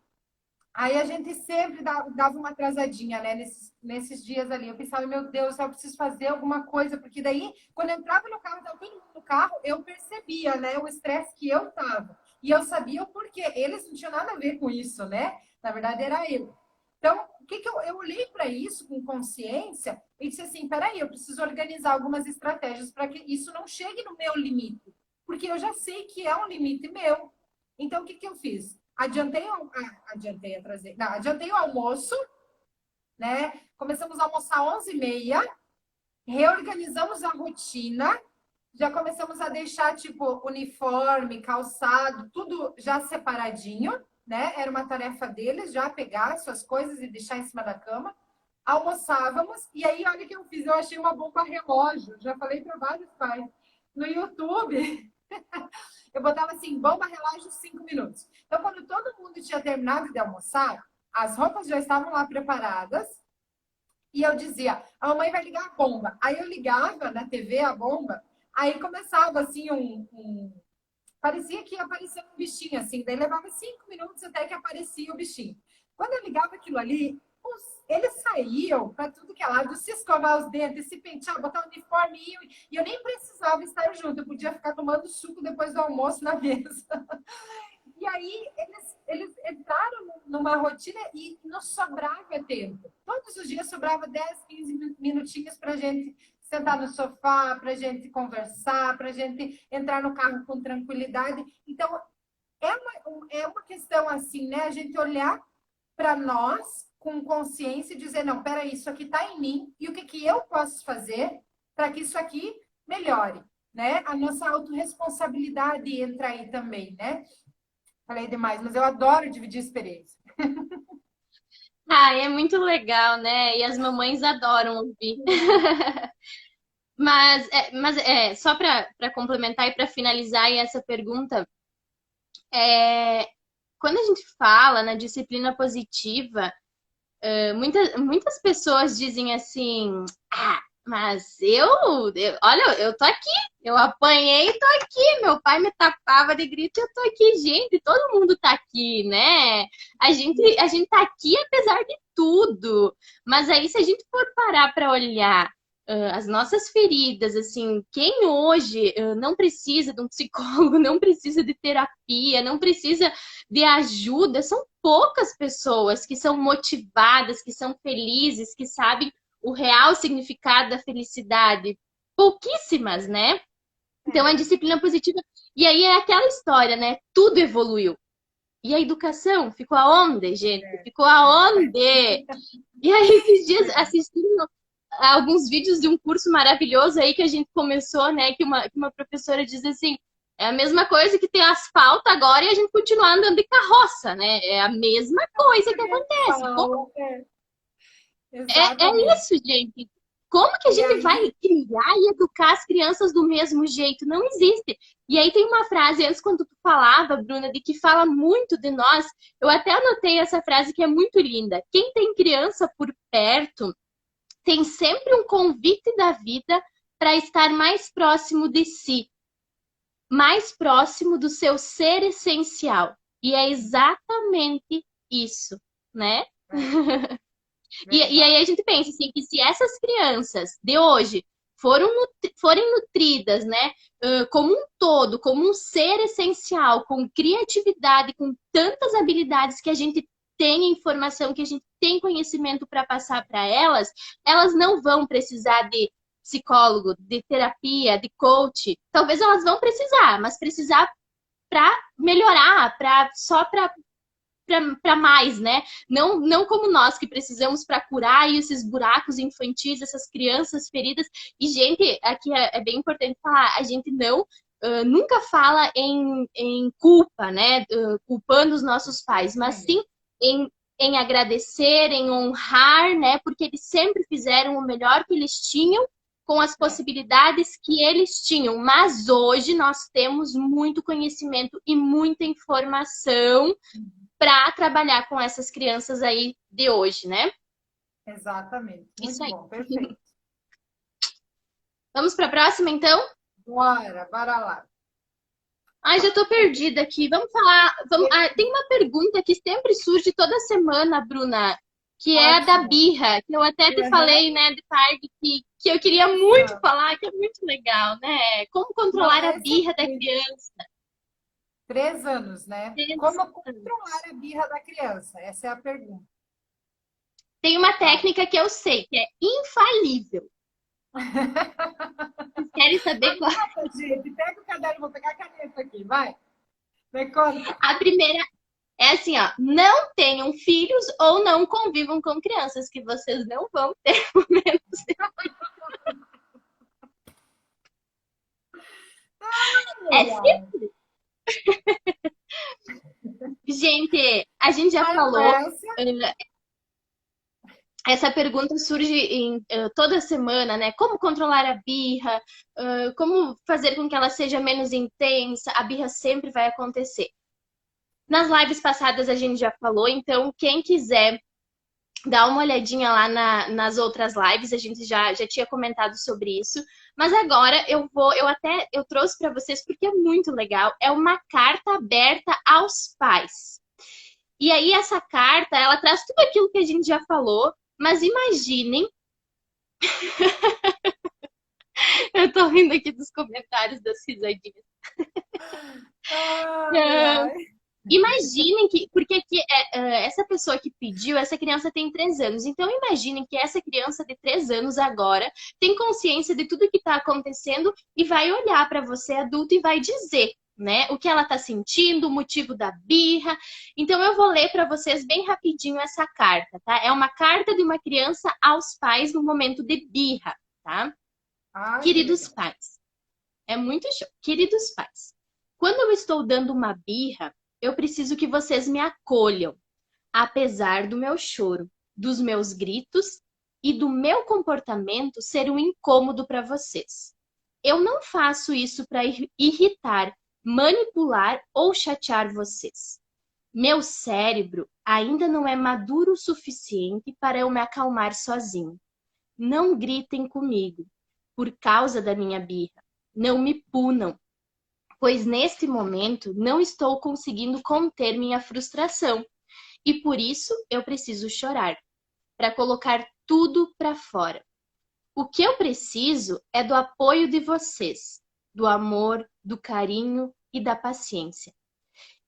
Aí a gente sempre dava uma atrasadinha, né, nesses dias ali. Eu pensava, meu Deus, eu preciso fazer alguma coisa, porque daí, quando eu entrava no carro, estava todo mundo no carro, eu percebia, né, o estresse que eu tava. E eu sabia o porquê. Eles não tinham nada a ver com isso, né? Na verdade, era eu. Então, o que eu olhei para isso com consciência e disse assim: peraí, eu preciso organizar algumas estratégias para que isso não chegue no meu limite, porque eu já sei que é um limite meu. Então, o que eu fiz? Adiantei o almoço, né? Começamos a almoçar 11h30, reorganizamos a rotina, já começamos a deixar, tipo, uniforme, calçado, tudo já separadinho, né? Era uma tarefa deles, já pegar suas coisas e deixar em cima da cama. Almoçávamos, e aí, olha o que eu fiz, eu achei uma bomba relógio, já falei para vários pais. No YouTube, eu botava assim, bomba relógio 5 minutos. Então, quando todo mundo tinha terminado de almoçar, as roupas já estavam lá preparadas, e eu dizia, a mamãe vai ligar a bomba. Aí eu ligava na TV a bomba, aí começava assim parecia que ia aparecer um bichinho assim, daí levava 5 minutos até que aparecia o bichinho. Quando eu ligava aquilo ali, eles saíam para tudo que é lado, se escovar os dentes, se pentear, botar o uniforme e eu nem precisava estar junto, eu podia ficar tomando suco depois do almoço na mesa. E aí eles entraram numa rotina e não sobrava tempo. Todos os dias sobrava 10, 15 minutinhos para a gente sentar no sofá, para a gente conversar, para a gente entrar no carro com tranquilidade. Então, é uma questão assim, né? A gente olhar para nós com consciência e dizer, não, peraí, isso aqui está em mim e o que, que eu posso fazer para que isso aqui melhore, né? A nossa autorresponsabilidade entra aí também, né? Falei demais, mas eu adoro dividir experiência. Ah, é muito legal, né? E as mamães adoram ouvir. Só para complementar e para finalizar aí essa pergunta, quando a gente fala na disciplina positiva, muitas pessoas dizem assim, ah, mas olha, eu tô aqui, eu apanhei e tô aqui, meu pai me tapava de grito e eu tô aqui, gente, todo mundo tá aqui, né? A gente tá aqui apesar de tudo, mas aí se a gente for parar para olhar as nossas feridas, assim, quem hoje não precisa de um psicólogo, não precisa de terapia, não precisa de ajuda, são poucas pessoas que são motivadas, que são felizes, que sabem o real significado da felicidade. Pouquíssimas, né? Então, a disciplina positiva. E aí é aquela história, né? Tudo evoluiu. E a educação ficou aonde, gente? Ficou aonde? E aí, esses dias, assistindo alguns vídeos de um curso maravilhoso aí que a gente começou, né? Que uma professora diz assim: é a mesma coisa que ter asfalto agora e a gente continuar andando de carroça, né? É a mesma coisa que acontece. Fala, É exatamente. isso, gente. Como que a E gente aí, vai criar e educar as crianças do mesmo jeito? Não existe. E aí tem uma frase, antes quando tu falava, Bruna, de que fala muito de nós, eu até anotei essa frase que é muito linda. Quem tem criança por perto tem sempre um convite da vida para estar mais próximo de si, mais próximo do seu ser essencial. E é exatamente isso, né? é E aí verdade. a gente pensa assim, que se essas crianças de hoje forem nutridas, né, como um todo, como um ser essencial, com criatividade, com tantas habilidades que a gente tem informação, que a gente tem conhecimento para passar para elas, elas não vão precisar de psicólogo, de terapia, de coach. Talvez elas vão precisar, mas precisar para melhorar, para mais, né? Não como nós que precisamos para curar esses buracos infantis, essas crianças feridas. E, gente, aqui é bem importante falar, a gente não nunca fala em culpa, né? Culpando os nossos pais, mas sim em agradecer, em honrar, né? Porque eles sempre fizeram o melhor que eles tinham com as É, possibilidades que eles tinham. Mas hoje nós temos muito conhecimento e muita informação para trabalhar com essas crianças aí de hoje, né? exatamente. Isso Muito aí. bom, perfeito. Vamos para a próxima, então? Bora lá. Ai, já tô perdida aqui. Vamos falar. Tem uma pergunta que sempre surge toda semana, Bruna, que é a da Ótimo. birra, que eu até te Uhum. falei, né, de tarde, que eu queria muito Isso. falar, que é muito legal, né? Como Não, controlar a esse é birra da muito. criança. 3 anos, né? Como controlar a birra da criança? Essa é a pergunta. Tem uma Vai. técnica que eu sei, que é infalível. Vocês querem saber qual? Anota, gente. Pega o caderno, vou pegar a caneta aqui. Vai. Me conta. A primeira é assim, ó, não tenham filhos ou não convivam com crianças, que vocês não vão ter momentos. É simples. Gente, a gente já Amo falou, essa. essa pergunta surge toda semana, né? Como controlar a birra, como fazer com que ela seja menos intensa, a birra sempre vai acontecer. Nas lives passadas a gente já falou, então quem quiser dá uma olhadinha lá nas outras lives, a gente já tinha comentado sobre isso. Mas agora eu trouxe para vocês porque é muito legal. É uma carta aberta aos pais. E aí essa carta, ela traz tudo aquilo que a gente já falou, mas imaginem, eu tô rindo aqui dos comentários das risadinhas. Ai, ai. Imaginem que, porque essa pessoa que pediu, essa criança tem 3 anos. Então, imaginem que essa criança de 3 anos agora tem consciência de tudo que está acontecendo e vai olhar para você, adulto, e vai dizer, né, o que ela está sentindo, o motivo da birra. Então, eu vou ler para vocês bem rapidinho essa carta, tá? É uma carta de uma criança aos pais no momento de birra, tá? Ai, que Queridos legal. pais, é muito show. Queridos pais, quando eu estou dando uma birra, eu preciso que vocês me acolham, apesar do meu choro, dos meus gritos e do meu comportamento ser um incômodo para vocês. Eu não faço isso para irritar, manipular ou chatear vocês. Meu cérebro ainda não é maduro o suficiente para eu me acalmar sozinho. Não gritem comigo por causa da minha birra. Não me punam, pois neste momento não estou conseguindo conter minha frustração e por isso eu preciso chorar, para colocar tudo para fora. O que eu preciso é do apoio de vocês, do amor, do carinho e da paciência.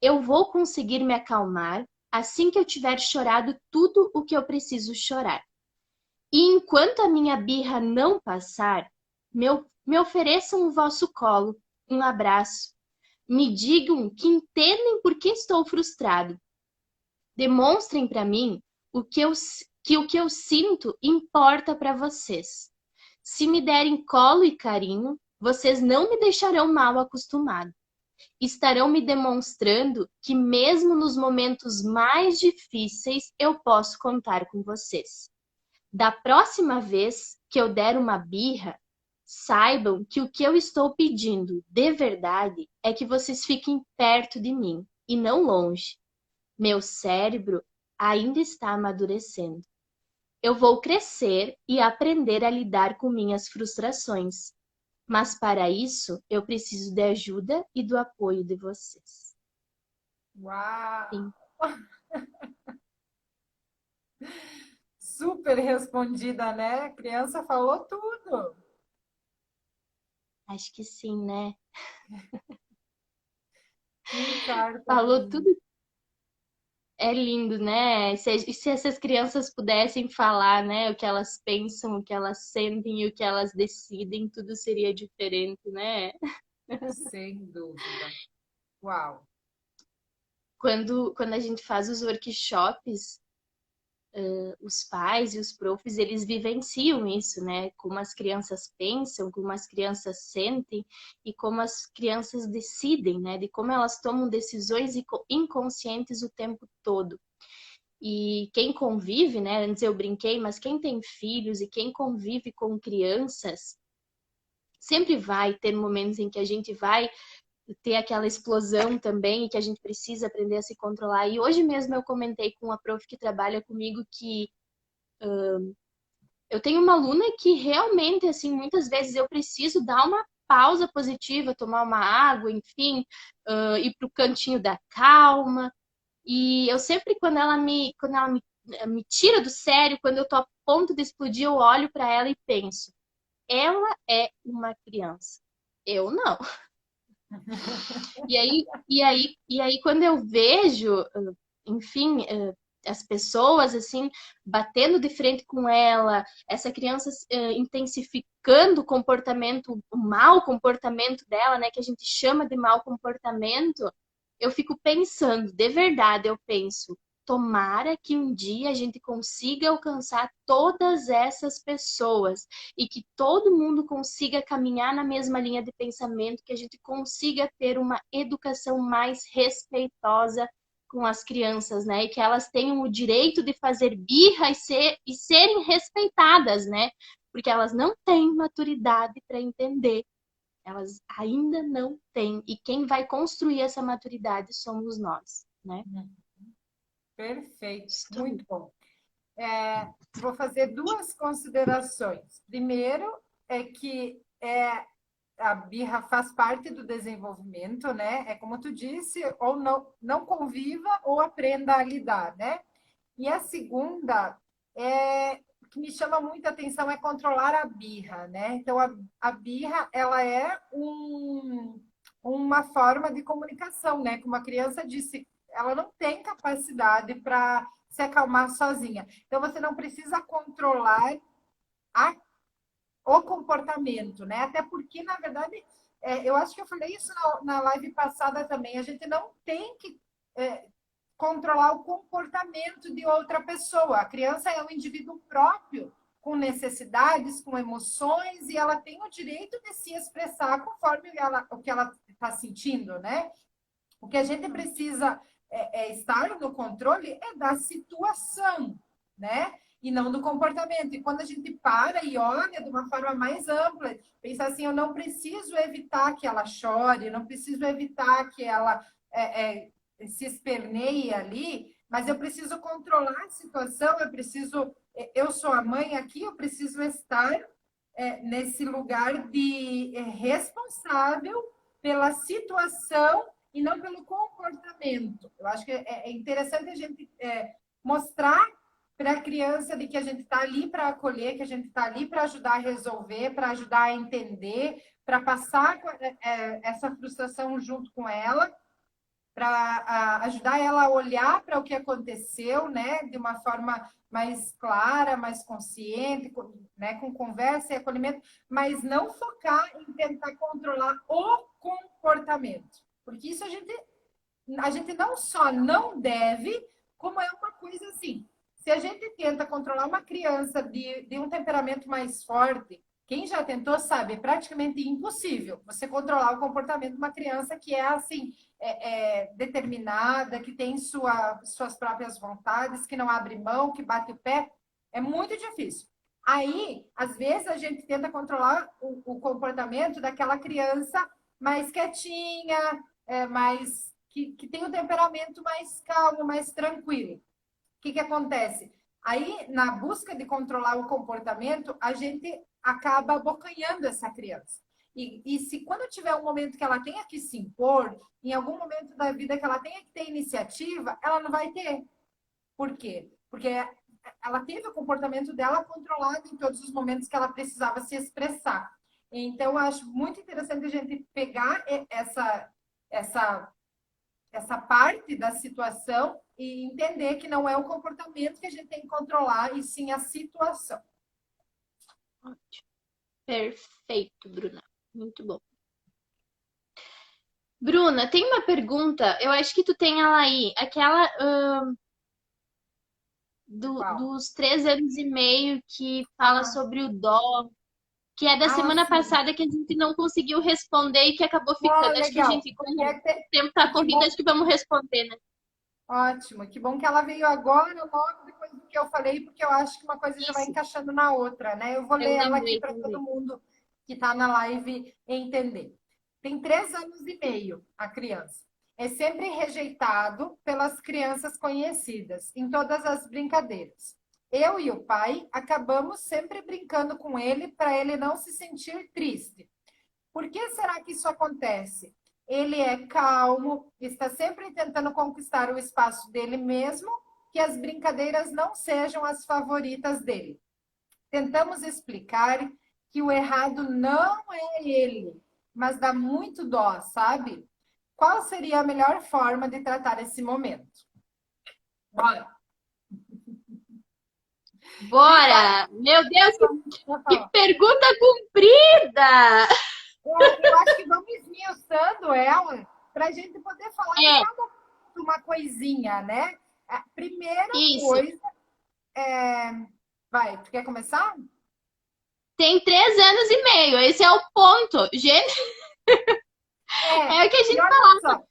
Eu vou conseguir me acalmar assim que eu tiver chorado tudo o que eu preciso chorar. E enquanto a minha birra não passar, me ofereçam o vosso colo, um abraço. Me digam que entendem por que estou frustrado. Demonstrem para mim o que eu sinto importa para vocês. Se me derem colo e carinho, vocês não me deixarão mal acostumado. Estarão me demonstrando que mesmo nos momentos mais difíceis eu posso contar com vocês. Da próxima vez que eu der uma birra, saibam que o que eu estou pedindo de verdade é que vocês fiquem perto de mim e não longe. Meu cérebro ainda está amadurecendo. Eu vou crescer e aprender a lidar com minhas frustrações. Mas para isso, eu preciso de ajuda e do apoio de vocês. Uau! Sim, Super respondida, né? A criança falou tudo. acho que sim, né? Que carta Falou linda. tudo. É lindo, né? Se essas crianças pudessem falar, né, o que elas pensam, o que elas sentem e o que elas decidem, tudo seria diferente, né? Sem dúvida. Uau. Quando a gente faz os workshops, os pais e os profs, eles vivenciam isso, né? Como as crianças pensam, como as crianças sentem e como as crianças decidem, né? De como elas tomam decisões inconscientes o tempo todo. E quem convive, né? Antes eu brinquei, mas quem tem filhos e quem convive com crianças, sempre vai ter momentos em que a gente vai ter aquela explosão também e que a gente precisa aprender a se controlar. E hoje mesmo eu comentei com uma prof que trabalha comigo que eu tenho uma aluna que realmente, assim, muitas vezes eu preciso dar uma pausa positiva, tomar uma água, enfim, ir para o cantinho da calma. E eu sempre, quando ela me tira do sério, quando eu tô a ponto de explodir, eu olho para ela e penso, ela é uma criança. Eu não. E aí, quando eu vejo, enfim, as pessoas assim batendo de frente com ela, essa criança intensificando o comportamento, o mau comportamento dela, né, que a gente chama de mau comportamento, eu fico pensando, de verdade, eu penso, tomara que um dia a gente consiga alcançar todas essas pessoas e que todo mundo consiga caminhar na mesma linha de pensamento, que a gente consiga ter uma educação mais respeitosa com as crianças, né? E que elas tenham o direito de fazer birra e serem respeitadas, né? Porque elas não têm maturidade para entender. Elas ainda não têm. E quem vai construir essa maturidade somos nós, né? Perfeito. Isso aí. Muito bom. Vou fazer duas considerações. Primeiro é que a birra faz parte do desenvolvimento, né? É como tu disse, ou não conviva ou aprenda a lidar, né? E a segunda que me chama muita atenção é controlar a birra, né? Então a birra ela é uma forma de comunicação, né? Como a criança disse, ela não tem capacidade para se acalmar sozinha. Então você não precisa controlar a o comportamento, né? Até porque, na verdade, eu acho que eu falei isso na live passada também, a gente não tem que controlar o comportamento de outra pessoa. A criança é um indivíduo próprio, com necessidades, com emoções, e ela tem o direito de se expressar conforme o que ela está sentindo, né? O que a gente precisa estar no controle é da situação, né? E não do comportamento. E quando a gente para e olha de uma forma mais ampla, pensa assim, eu não preciso evitar que ela chore, eu não preciso evitar que ela se esperneie ali, mas eu preciso controlar a situação, eu sou a mãe aqui, eu preciso estar nesse lugar de responsável pela situação e não pelo comportamento. Eu acho que é interessante a gente mostrar para a criança de que a gente está ali para acolher, que a gente está ali para ajudar a resolver, para ajudar a entender, para passar essa frustração junto com ela, para ajudar ela a olhar para o que aconteceu, né, de uma forma mais clara, mais consciente, né, com conversa e acolhimento, mas não focar em tentar controlar o comportamento, porque isso a gente não só não deve, como é uma coisa assim. Se a gente tenta controlar uma criança de um temperamento mais forte, quem já tentou sabe, é praticamente impossível você controlar o comportamento de uma criança que é assim, determinada, que tem suas próprias vontades, que não abre mão, que bate o pé. É muito difícil. Aí, às vezes, a gente tenta controlar o comportamento daquela criança mais quietinha, mais que tem um temperamento mais calmo, mais tranquilo. O que acontece? Aí, na busca de controlar o comportamento, a gente acaba abocanhando essa criança. E se quando tiver um momento que ela tenha que se impor, em algum momento da vida que ela tenha que ter iniciativa, ela não vai ter. Por quê? Porque ela teve o comportamento dela controlado em todos os momentos que ela precisava se expressar. Então, eu acho muito interessante a gente pegar essa, essa parte da situação e entender que não é o comportamento que a gente tem que controlar, e sim a situação. Ótimo. Perfeito, Bruna. Muito bom. Bruna, tem uma pergunta. Eu acho que tu tem ela aí. Aquela Qual? dos 3 anos e meio que fala Ah, sobre o dó, que é da semana sim. passada que a gente não conseguiu responder e que acabou Oh, ficando. Acho que a legal. gente, E, como o é tempo tá e que corrido, bom, acho que vamos responder, né? ótimo. Que bom que ela veio agora, logo depois do que eu falei, porque eu acho que uma coisa já vai Isso, encaixando na outra, né? Eu vou eu ler ela aqui lembrei para todo também. mundo que está na live entender. Tem 3 anos e meio a criança. É sempre rejeitado pelas crianças conhecidas, em todas as brincadeiras. Eu e o pai acabamos sempre brincando com ele para ele não se sentir triste. Por que será que isso acontece? Ele é calmo, está sempre tentando conquistar o espaço dele mesmo, que as brincadeiras não sejam as favoritas dele. Tentamos explicar que o errado não é ele, mas dá muito dó, sabe? Qual seria a melhor forma de tratar esse momento? Bora! Tem várias Bora! Meu Deus, situações para que falar. pergunta comprida! Eu acho que vamos esmiuçando ela para a gente poder falar de É, cada uma coisinha, né? A primeira isso. coisa é. Vai, tu quer começar? Tem 3 anos e meio. Esse é o ponto. Gente, é o que a E gente olha fala. só,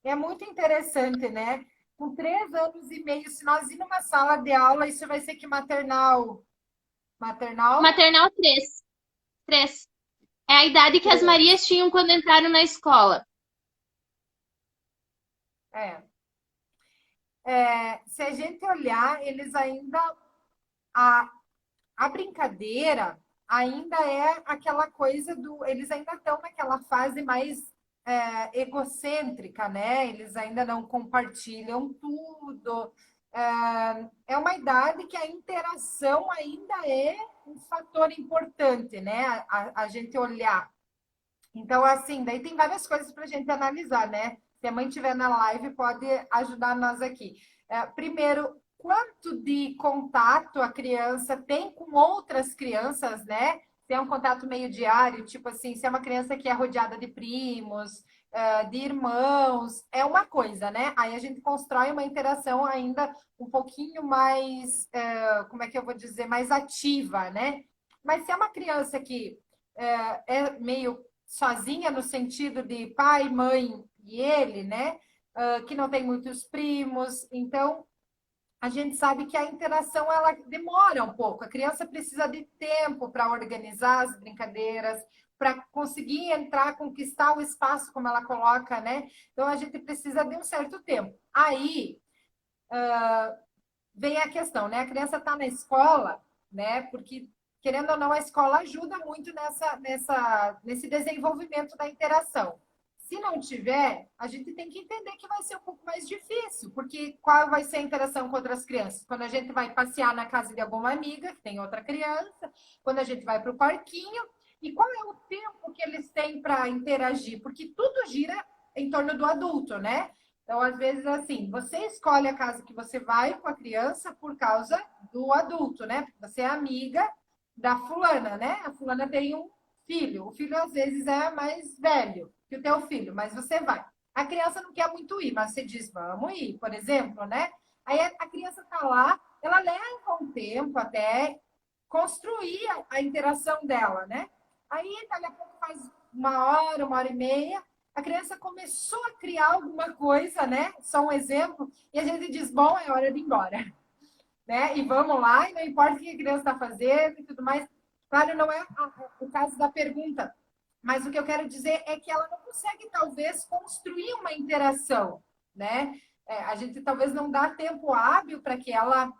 é muito interessante, né? Com 3 anos e meio, se nós ir numa sala de aula, isso vai ser que maternal. Maternal? Maternal 3. 3. É a idade que as Três. Marias tinham quando entraram na escola. É. Se a gente olhar, eles ainda. A, a brincadeira ainda é aquela coisa do. Eles ainda estão naquela fase mais egocêntrica, né? Eles ainda não compartilham tudo. É uma idade que a interação ainda é um fator importante, né? A gente olhar. Então, assim, daí tem várias coisas para a gente analisar, né? Se a mãe estiver na live, pode ajudar nós aqui. Primeiro, quanto de contato a criança tem com outras crianças, né? Se é um contato meio diário, tipo assim, se é uma criança que é rodeada de primos, de irmãos, é uma coisa, né? Aí a gente constrói uma interação ainda um pouquinho mais, como é que eu vou dizer, mais ativa, né? Mas se é uma criança que é meio sozinha no sentido de pai, mãe e ele, né? Que não tem muitos primos. Então, a gente sabe que a interação ela demora um pouco. A criança precisa de tempo para organizar as brincadeiras, para conseguir entrar, conquistar o espaço, como ela coloca, né? Então, a gente precisa de um certo tempo. Aí vem a questão, né? A criança está na escola, né? Porque, querendo ou não, a escola ajuda muito nesse desenvolvimento da interação. Se não tiver, a gente tem que entender que vai ser um pouco mais difícil, porque qual vai ser a interação com outras crianças? Quando a gente vai passear na casa de alguma amiga, que tem outra criança, quando a gente vai para o parquinho, e qual é o tempo que eles têm para interagir? Porque tudo gira em torno do adulto, né? Então, às vezes, assim, você escolhe a casa que você vai com a criança por causa do adulto, né? Porque você é amiga da fulana, né? A fulana tem um filho. O filho, às vezes, é mais velho que o teu filho, mas você vai. A criança não quer muito ir, mas você diz, vamos ir, por exemplo, né? Aí a criança tá lá, ela leva um tempo até construir a interação dela, né? Aí, daqui a pouco faz 1 hora, 1 hora e meia, a criança começou a criar alguma coisa, né? Só um exemplo, e a gente diz, bom, é hora de ir embora. né? E vamos lá, e não importa o que a criança está fazendo e tudo mais. Claro, não é o caso da pergunta, mas o que eu quero dizer é que ela não consegue, talvez, construir uma interação, né? A gente talvez não dá tempo hábil para que ela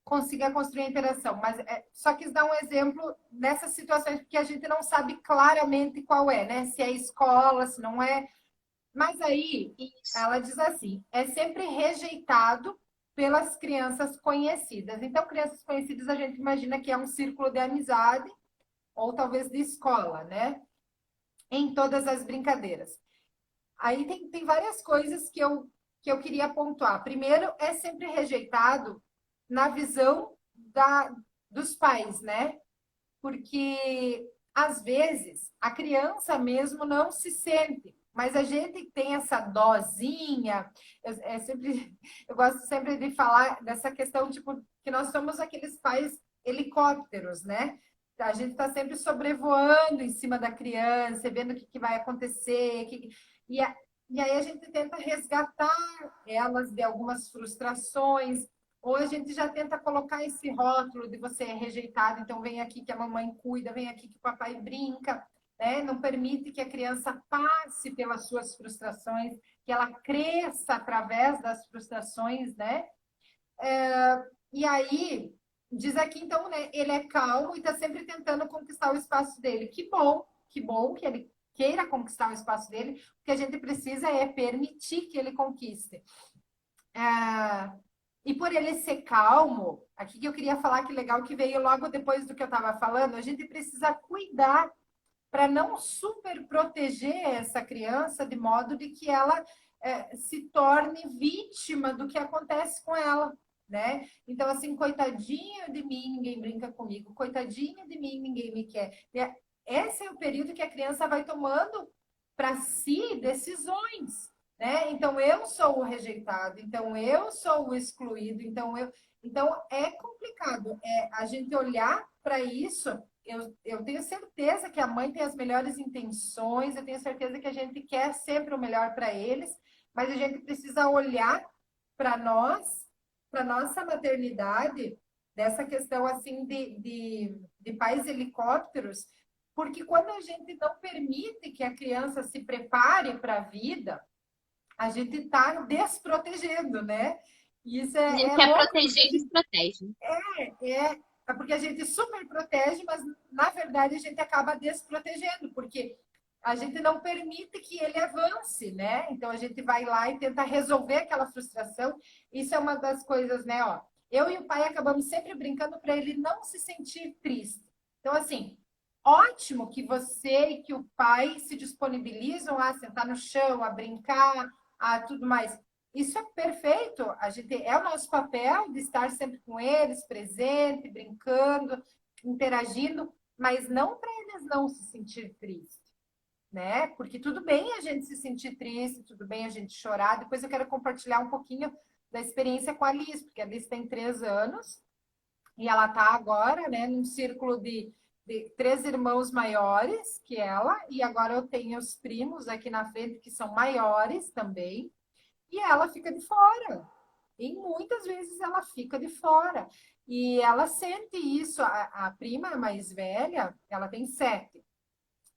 consiga construir a interação, mas só quis dar um exemplo nessas situações, porque a gente não sabe claramente qual é, né? Se é escola, se não é. Mas aí Isso. ela diz assim: é sempre rejeitado pelas crianças conhecidas. Então, crianças conhecidas a gente imagina que é um círculo de amizade ou talvez de escola, né? Em todas as brincadeiras. Aí tem várias coisas que eu queria pontuar. Primeiro, é sempre rejeitado na visão dos pais, né? Porque às vezes a criança mesmo não se sente, mas a gente tem essa dosinha. Eu gosto sempre de falar dessa questão, tipo, que nós somos aqueles pais helicópteros, né? A gente está sempre sobrevoando em cima da criança, vendo o que vai acontecer, e, a, e aí a gente tenta resgatar elas de algumas frustrações, ou a gente já tenta colocar esse rótulo de você é rejeitado, então vem aqui que a mamãe cuida, vem aqui que o papai brinca, né? Não permite que a criança passe pelas suas frustrações, que ela cresça através das frustrações, né? E aí, diz aqui então, né? Ele é calmo e está sempre tentando conquistar o espaço dele. Que bom que ele queira conquistar o espaço dele. O que a gente precisa é permitir que ele conquiste. E por ele ser calmo, aqui que eu queria falar que legal que veio logo depois do que eu estava falando, a gente precisa cuidar para não super proteger essa criança de modo de que ela se torne vítima do que acontece com ela, né? Então, assim, coitadinho de mim, ninguém brinca comigo, coitadinho de mim, ninguém me quer. Esse é o período que a criança vai tomando para si decisões, né? Então, eu sou o rejeitado, então eu sou o excluído, então é complicado a gente olhar para isso. Eu tenho certeza que a mãe tem as melhores intenções, eu tenho certeza que a gente quer sempre o melhor para eles, mas a gente precisa olhar para nós, para nossa maternidade, dessa questão assim de pais helicópteros, porque quando a gente não permite que a criança se prepare para a vida, a gente está desprotegendo, né? E isso A gente é quer louco, porque proteger e desprotege. é porque a gente super protege, mas na verdade a gente acaba desprotegendo, porque a gente não permite que ele avance, né? Então a gente vai lá e tenta resolver aquela frustração. Isso é uma das coisas, né? Ó, eu e o pai acabamos sempre brincando para ele não se sentir triste. Então, assim, ótimo que você e que o pai se disponibilizam a sentar no chão, a brincar, a tudo mais. Isso é perfeito. A gente é o nosso papel de estar sempre com eles, presente, brincando, interagindo, mas não para eles não se sentir tristes, né? Porque tudo bem a gente se sentir triste, tudo bem a gente chorar. Depois eu quero compartilhar um pouquinho da experiência com a Liz, porque a Liz tem 3 anos e ela está agora, né, num círculo de 3 irmãos maiores que ela, e agora eu tenho os primos aqui na frente que são maiores também. E ela fica de fora. E muitas vezes ela fica de fora. E ela sente isso. A prima mais velha, ela tem 7.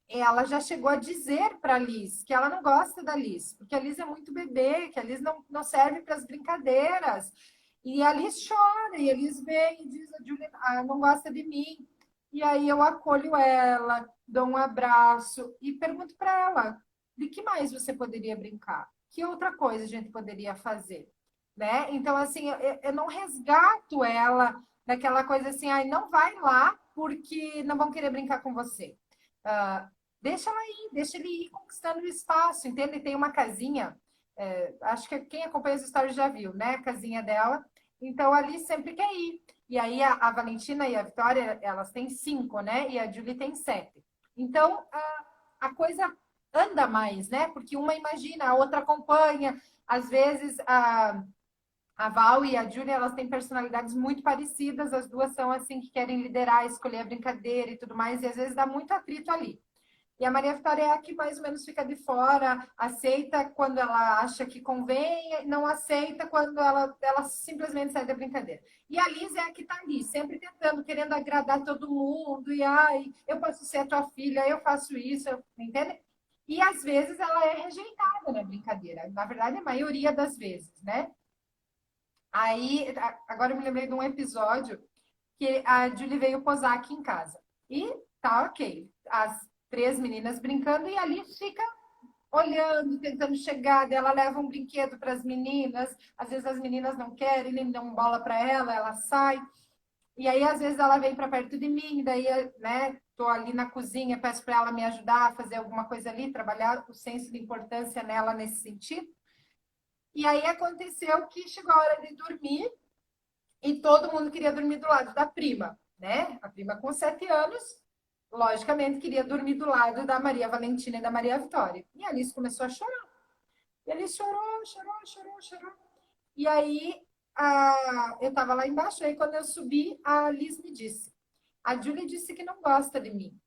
Ela já chegou a dizer para a Liz que ela não gosta da Liz, porque a Liz é muito bebê, que a Liz não serve para as brincadeiras. E a Liz chora, e a Liz vem e diz: a Julia não gosta de mim. E aí eu acolho ela, dou um abraço e pergunto para ela: de que mais você poderia brincar? Que outra coisa a gente poderia fazer? Né? Então, assim, eu não resgato ela naquela coisa assim: ai, não vai lá porque não vão querer brincar com você. Uh, deixa ela ir, deixa ele ir conquistando o espaço, entende? Tem uma casinha, acho que quem acompanha as histórias já viu, né? A casinha dela. Então, ali sempre quer ir. E aí, a Valentina e a Vitória, elas têm 5, né? E a Julie tem 7. Então, a coisa anda mais, né? Porque uma imagina, a outra acompanha. Às vezes, a Val e a Julia, elas têm personalidades muito parecidas. As duas são assim que querem liderar, escolher a brincadeira e tudo mais. E às vezes dá muito atrito ali. E a Maria Vitória é a que mais ou menos fica de fora, aceita quando ela acha que convém, não aceita quando ela simplesmente sai da brincadeira. E a Liz é a que está ali, sempre tentando, querendo agradar todo mundo, e ai, eu posso ser a tua filha, eu faço isso, entende? E às vezes ela é rejeitada na brincadeira, na verdade, a maioria das vezes, né? Aí, agora eu me lembrei de um episódio que a Julie veio posar aqui em casa. E tá ok. As três meninas brincando e ali fica olhando, tentando chegar. Ela leva um brinquedo para as meninas. Às vezes as meninas não querem, nem dão bola para ela, ela sai. E aí, às vezes, ela vem para perto de mim, daí, né, tô ali na cozinha, peço para ela me ajudar a fazer alguma coisa ali, trabalhar o senso de importância nela nesse sentido. E aí aconteceu que chegou a hora de dormir e todo mundo queria dormir do lado da prima, né? A prima com 7 anos, logicamente, queria dormir do lado da Maria Valentina e da Maria Vitória. E a Alice começou a chorar. E a Alice chorou, chorou, chorou, chorou. E aí eu estava lá embaixo, aí quando eu subi, a Alice me disse: a Julie disse que não gosta de mim.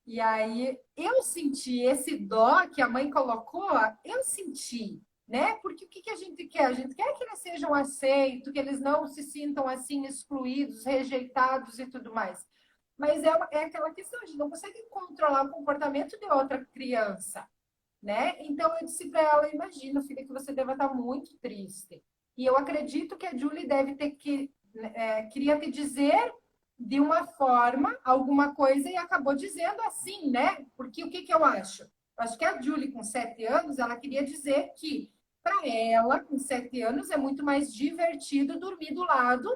E aí eu senti esse dó que a mãe colocou, eu senti, né? Porque o que a gente quer? A gente quer que eles sejam aceitos, que eles não se sintam assim excluídos, rejeitados e tudo mais. Mas é aquela questão, a gente não consegue controlar o comportamento de outra criança, né? Então eu disse para ela, imagina, filha, que você deve estar muito triste. E eu acredito que a Julie deve ter que queria te dizer de uma forma alguma coisa e acabou dizendo assim, né? Porque o que eu acho? Eu acho que a Julie, com 7 anos, ela queria dizer que para ela, com 7 anos, é muito mais divertido dormir do lado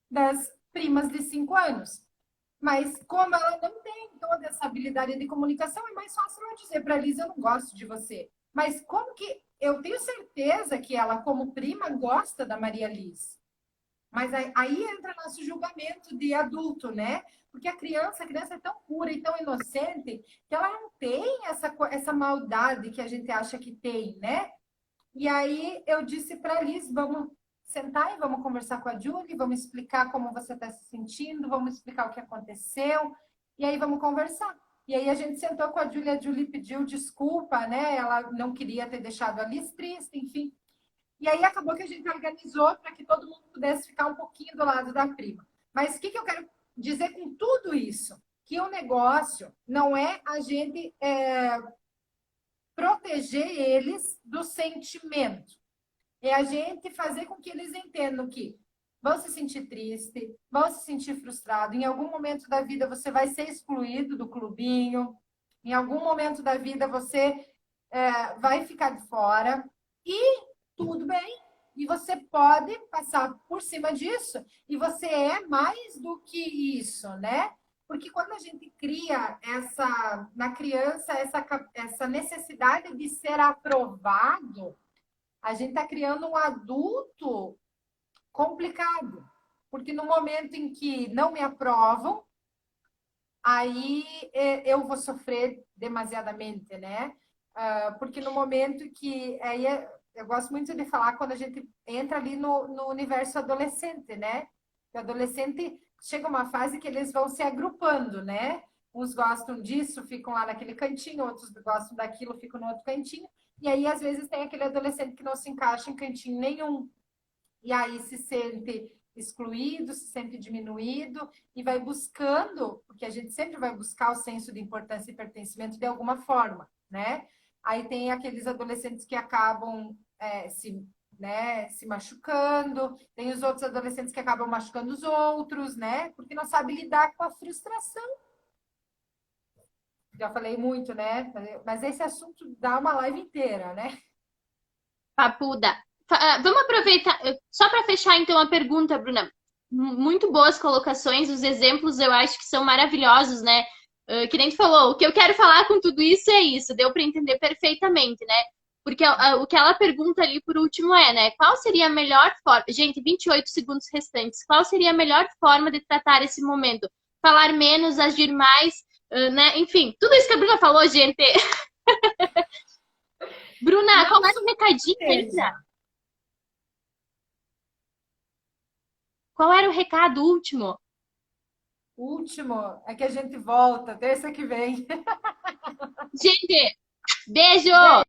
das primas de 5 anos. Mas como ela não tem toda essa habilidade de comunicação, é mais fácil ela dizer para a Liz, eu não gosto de você. Mas como que eu tenho certeza que ela, como prima, gosta da Maria Liz. Mas aí entra nosso julgamento de adulto, né? Porque a criança é tão pura e tão inocente que ela não tem essa maldade que a gente acha que tem, né? E aí eu disse para a Liz, vamos sentar e vamos conversar com a Julie, vamos explicar como você está se sentindo, vamos explicar o que aconteceu, e aí vamos conversar. E aí a gente sentou com a Julie pediu desculpa, né? Ela não queria ter deixado a Liz triste, enfim. E aí acabou que a gente organizou para que todo mundo pudesse ficar um pouquinho do lado da prima. Mas o que eu quero dizer com tudo isso? Que o negócio não é a gente proteger eles do sentimento. É a gente fazer com que eles entendam que vão se sentir triste, vão se sentir frustrado. Em algum momento da vida você vai ser excluído do clubinho. Em algum momento da vida você vai ficar de fora. E tudo bem. E você pode passar por cima disso. E você é mais do que isso, né? Porque quando a gente cria na criança essa necessidade de ser aprovado, a gente está criando um adulto complicado. Porque no momento em que não me aprovam, aí eu vou sofrer demasiadamente, né? Porque no momento que. Eu gosto muito de falar quando a gente entra ali no universo adolescente, né? O adolescente chega uma fase que eles vão se agrupando, né? Uns gostam disso, ficam lá naquele cantinho, outros gostam daquilo, ficam no outro cantinho. E aí, às vezes, tem aquele adolescente que não se encaixa em cantinho nenhum. E aí se sente excluído, se sente diminuído e vai buscando, porque a gente sempre vai buscar o senso de importância e pertencimento de alguma forma, né? Aí tem aqueles adolescentes que acabam se machucando, tem os outros adolescentes que acabam machucando os outros, né? Porque não sabe lidar com a frustração. Já falei muito, né? Mas esse assunto dá uma live inteira, né? Papuda. Vamos aproveitar, só para fechar então a pergunta, Bruna. Muito boas colocações, os exemplos eu acho que são maravilhosos, né? Que nem tu falou, o que eu quero falar com tudo isso é isso, deu para entender perfeitamente, né? Porque o que ela pergunta ali por último é, né? Qual seria a melhor forma? Gente, 28 segundos restantes. Qual seria a melhor forma de tratar esse momento? Falar menos, agir mais, né? Enfim, tudo isso que a Bruna falou, gente. Bruna, Não qual era o recadinho seja. ainda? Qual era o recado último? O último é que a gente volta terça que vem. Gente, beijo!